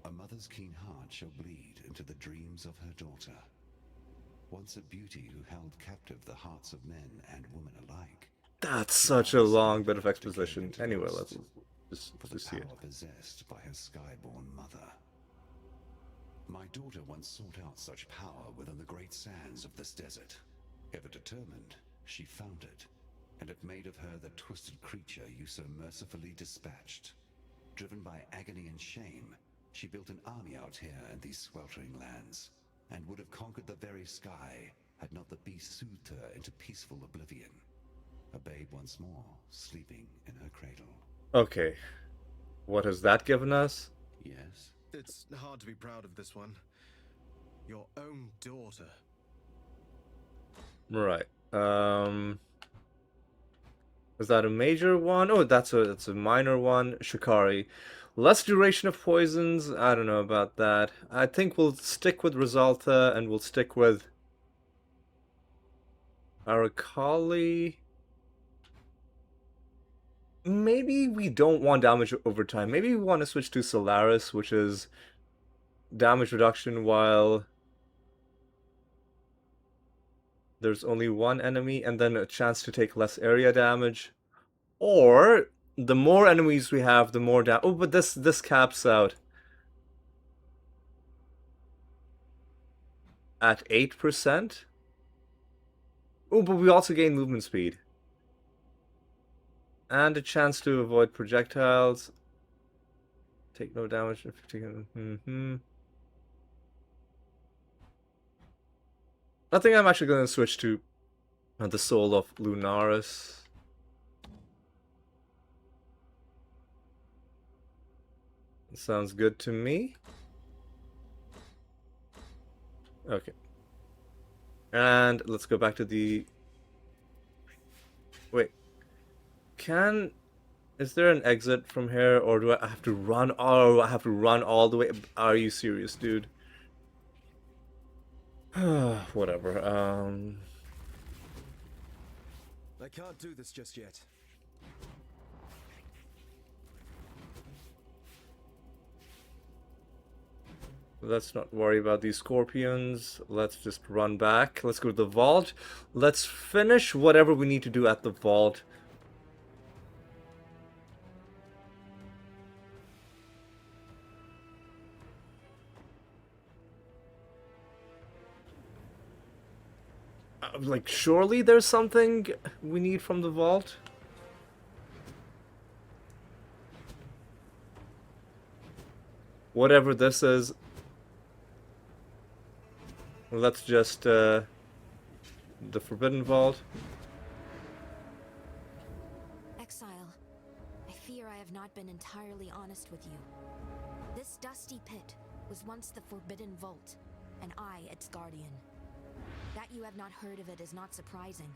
A mother's keen heart shall bleed into the dreams of her daughter. Once a beauty who held captive the hearts of men and women alike. That's such a long bit of exposition. Anyway, let's just see it. Possessed by her skyborn mother. My daughter once sought out such power within the great sands of this desert. Ever determined, she found it, and it made of her the twisted creature you so mercifully dispatched. Driven by agony and shame, she built an army out here in these sweltering lands, and would have conquered the very sky had not the beast soothed her into peaceful oblivion. A babe once more, sleeping in her cradle. Okay. What has that given us? Yes? It's hard to be proud of this one. Your own daughter. Right. Is that a major one? Oh, that's a minor one. Shikari. Less duration of poisons. I don't know about that. I think we'll stick with Rosalta and we'll stick with Arakali. Maybe we don't want damage over time. Maybe we want to switch to Solaris, which is damage reduction while there's only one enemy, and then a chance to take less area damage. Or the more enemies we have, the more damage. Oh, but this caps out at 8%. Oh, but we also gain movement speed. And a chance to avoid projectiles. Take no damage. I think I'm actually going to switch to the Soul of Lunaris. Sounds good to me. Okay. And let's go back to the... Wait. Is there an exit from here, or do I have to run? Oh, I have to run all the way. Are you serious, dude? Whatever. I can't do this just yet. Let's not worry about these scorpions. Let's just run back. Let's go to the vault. Let's finish whatever we need to do at the vault. Like, surely there's something we need from the vault? Whatever this is. Let's just, the Forbidden Vault. Exile, I fear I have not been entirely honest with you. This dusty pit was once the Forbidden Vault, and I its guardian. That you have not heard of it is not surprising.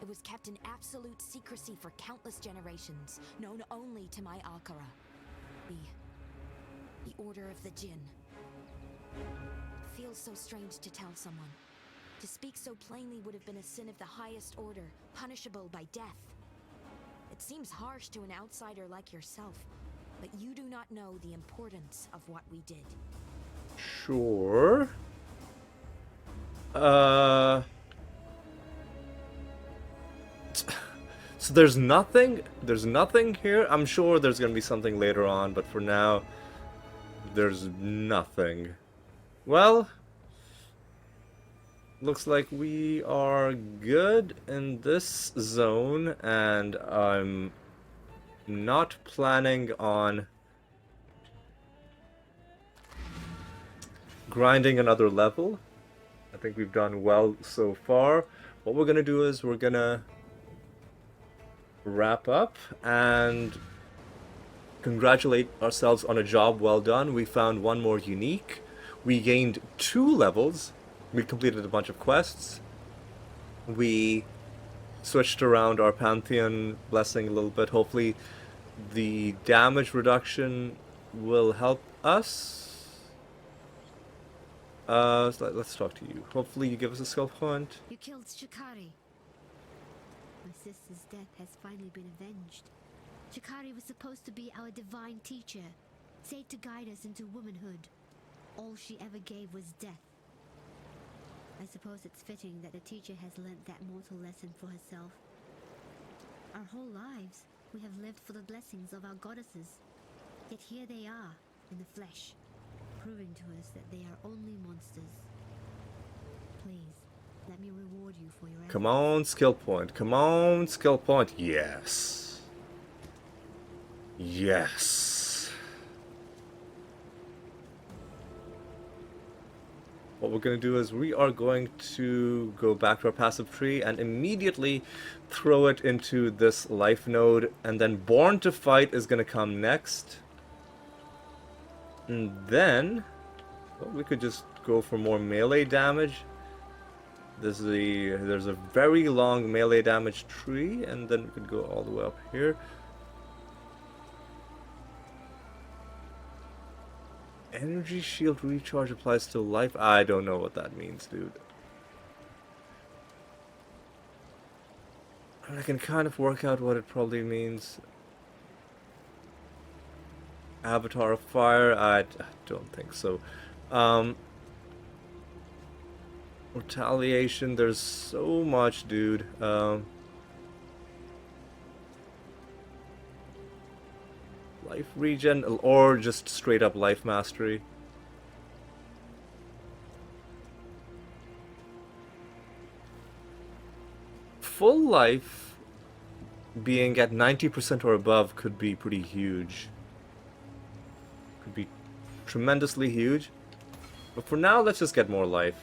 It was kept in absolute secrecy for countless generations, known only to my Akara. The Order of the Jinn. It feels so strange to tell someone. To speak so plainly would have been a sin of the highest order, punishable by death. It seems harsh to an outsider like yourself, but you do not know the importance of what we did. Sure. So there's nothing here. I'm sure there's gonna be something later on, but for now, there's nothing. Well, looks like we are good in this zone, and I'm not planning on grinding another level. I think we've done well so far. What we're gonna do is we're gonna wrap up and congratulate ourselves on a job well done. We found one more unique. We gained 2 levels. We completed a bunch of quests. We switched around our Pantheon blessing a little bit. Hopefully the damage reduction will help us. So let's talk to you. Hopefully you give us a skill point. You killed Shikari. My sister's death has finally been avenged. Shikari was supposed to be our divine teacher, said to guide us into womanhood. All she ever gave was death. I suppose it's fitting that the teacher has learnt that mortal lesson for herself. Our whole lives, we have lived for the blessings of our goddesses. Yet here they are, in the flesh, proving to us that they are only monsters. Please, let me reward you for your efforts. Come on, skill point. Come on, skill point. Yes. Yes. What we're going to do is we are going to go back to our passive tree and immediately throw it into this life node, and then Born to Fight is going to come next. And then, well, we could just go for more melee damage. There's a very long melee damage tree, and then we could go all the way up here. Energy shield recharge applies to life. I don't know what that means, dude. I can kind of work out what it probably means. Avatar of Fire? I don't think so. Retaliation, there's so much, dude. Life regen, or just straight up life mastery. Full life being at 90% or above could be pretty huge. Could be tremendously huge. But for now, let's just get more life.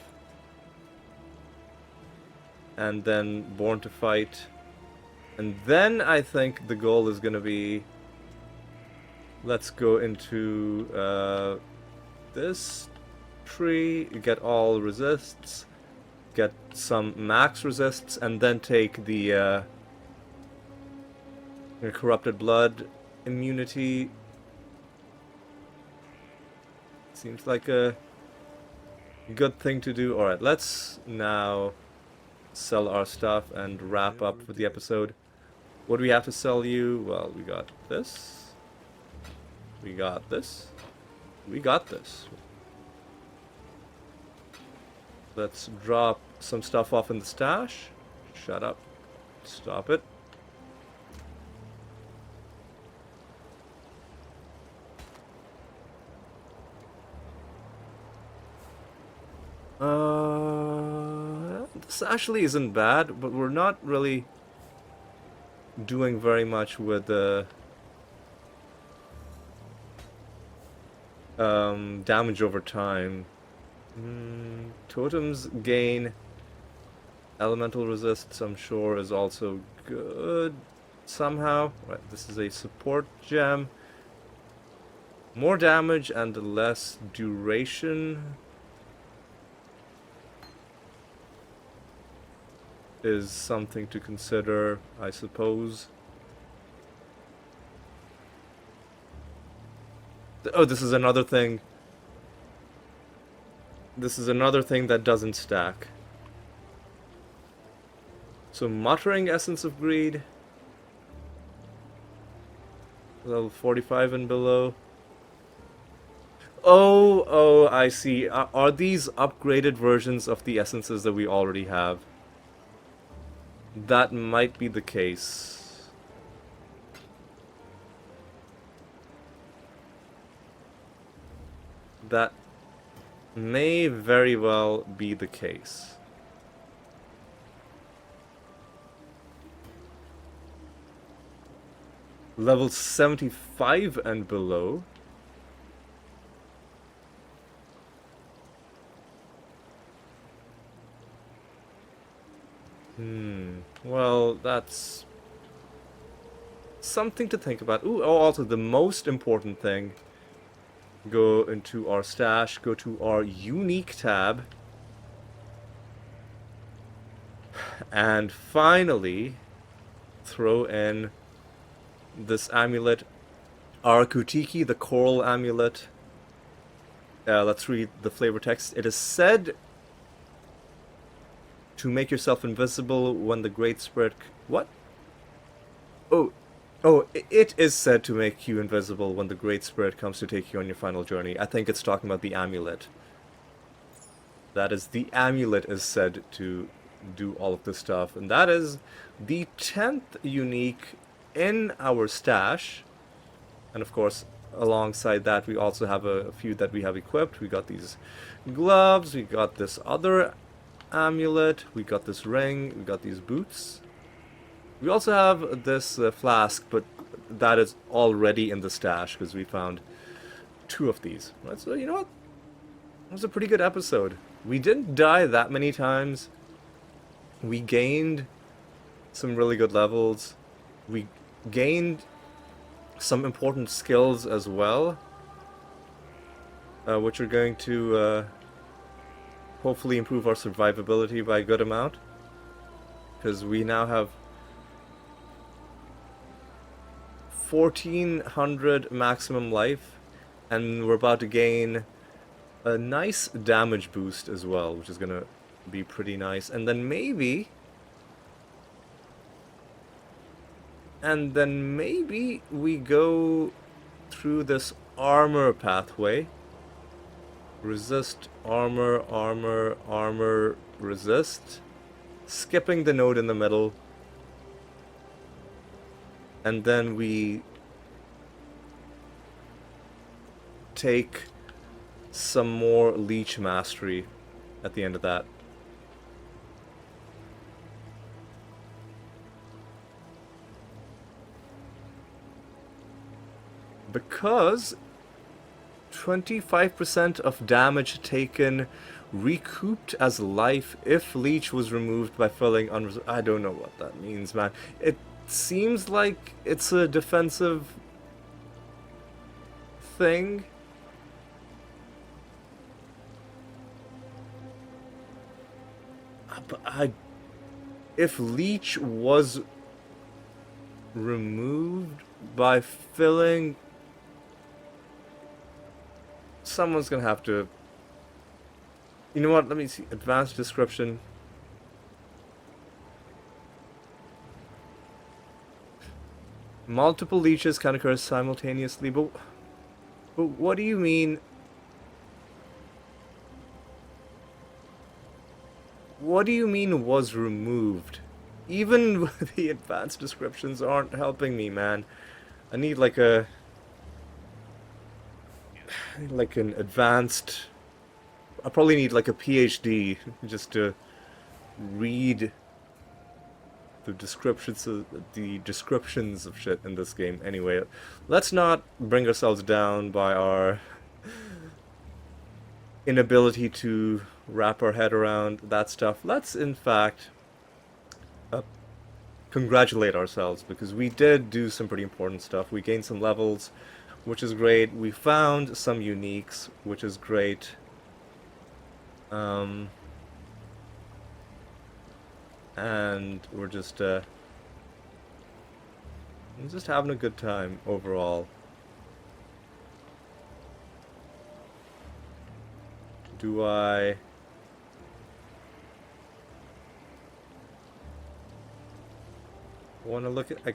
And then Born to Fight. And then I think the goal is going to be... Let's go into this tree, get all resists, get some max resists, and then take the Corrupted Blood immunity. Seems like a good thing to do. Alright, let's now sell our stuff and wrap up for the episode. What do we have to sell you? Well, we got this. We got this. We got this. Let's drop some stuff off in the stash. Shut up. Stop it. This actually isn't bad, but we're not really doing very much with the damage over time. Totems gain elemental resists, I'm sure, is also good somehow. Right, this is a support gem. More damage and less duration is something to consider, I suppose. Oh, this is another thing. This is another thing that doesn't stack. So, Muttering Essence of Greed. Level 45 and below. Oh, I see. Are these upgraded versions of the essences that we already have? That might be the case. That may very well be the case. Level 75 and below. Well, that's something to think about. Ooh, oh, also the most important thing. Go into our stash, go to our unique tab. And finally, throw in this amulet, our Kutiki, the coral amulet. Let's read the flavor text. It is said to make yourself invisible when the Great Spirit... What? Oh, it is said to make you invisible when the Great Spirit comes to take you on your final journey. I think it's talking about the amulet. That is, the amulet is said to do all of this stuff. And that is the 10th unique in our stash. And of course, alongside that, we also have a few that we have equipped. We got these gloves, we got this other amulet, we got this ring, we got these boots. We also have this flask, but that is already in the stash because we found 2 of these. Right, so you know what? It was a pretty good episode. We didn't die that many times. We gained some really good levels. We gained some important skills as well, which are going to hopefully improve our survivability by a good amount. Because we now have 1400 maximum life, and we're about to gain a nice damage boost as well, which is gonna be pretty nice. And then maybe we go through this armor pathway. Resist, armor, armor, armor, resist. Skipping the node in the middle. And then we take some more leech mastery at the end of that. Because 25% of damage taken recouped as life if leech was removed by filling unresolved. I don't know what that means, man. It seems like it's a defensive thing. But if leech was removed by filling, someone's gonna have to... You know what? Let me see. Advanced description. Multiple leeches can occur simultaneously, but what do you mean? What do you mean was removed? Even the advanced descriptions aren't helping me, man. I need like an advanced... I probably need like a PhD just to read the descriptions of shit in this game. Anyway, let's not bring ourselves down by our inability to wrap our head around that stuff. Let's in fact congratulate ourselves, because we did do some pretty important stuff. We gained some levels, which is great. We found some uniques, which is great. And we're just having a good time overall. Do I want to look at... I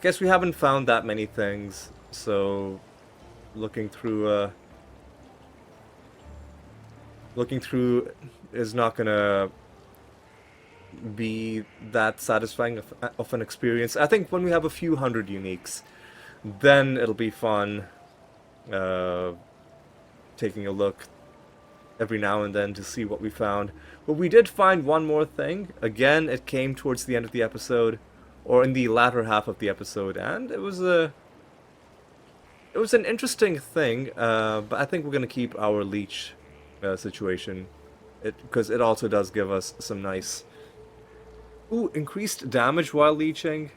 guess we haven't found that many things, so looking through is not gonna be that satisfying of an experience. I think when we have a few hundred uniques, then it'll be fun taking a look every now and then to see what we found. But we did find one more thing. Again, it came towards the end of the episode, or in the latter half of the episode, and it was an interesting thing, but I think we're gonna keep our leech situation, because it also does give us some nice... Ooh, increased damage while leeching.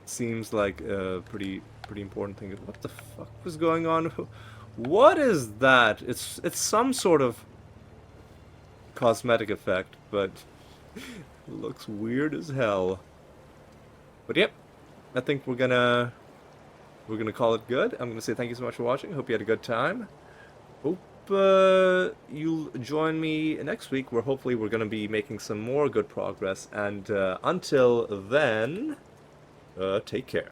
Seems like a pretty important thing. What the fuck was going on? What is that? It's some sort of cosmetic effect, but it looks weird as hell. But yep, I think we're gonna we're gonna call it good. I'm gonna say thank you so much for watching. Hope you had a good time. Hope you'll join me next week, where hopefully we're gonna be making some more good progress. And until then, take care.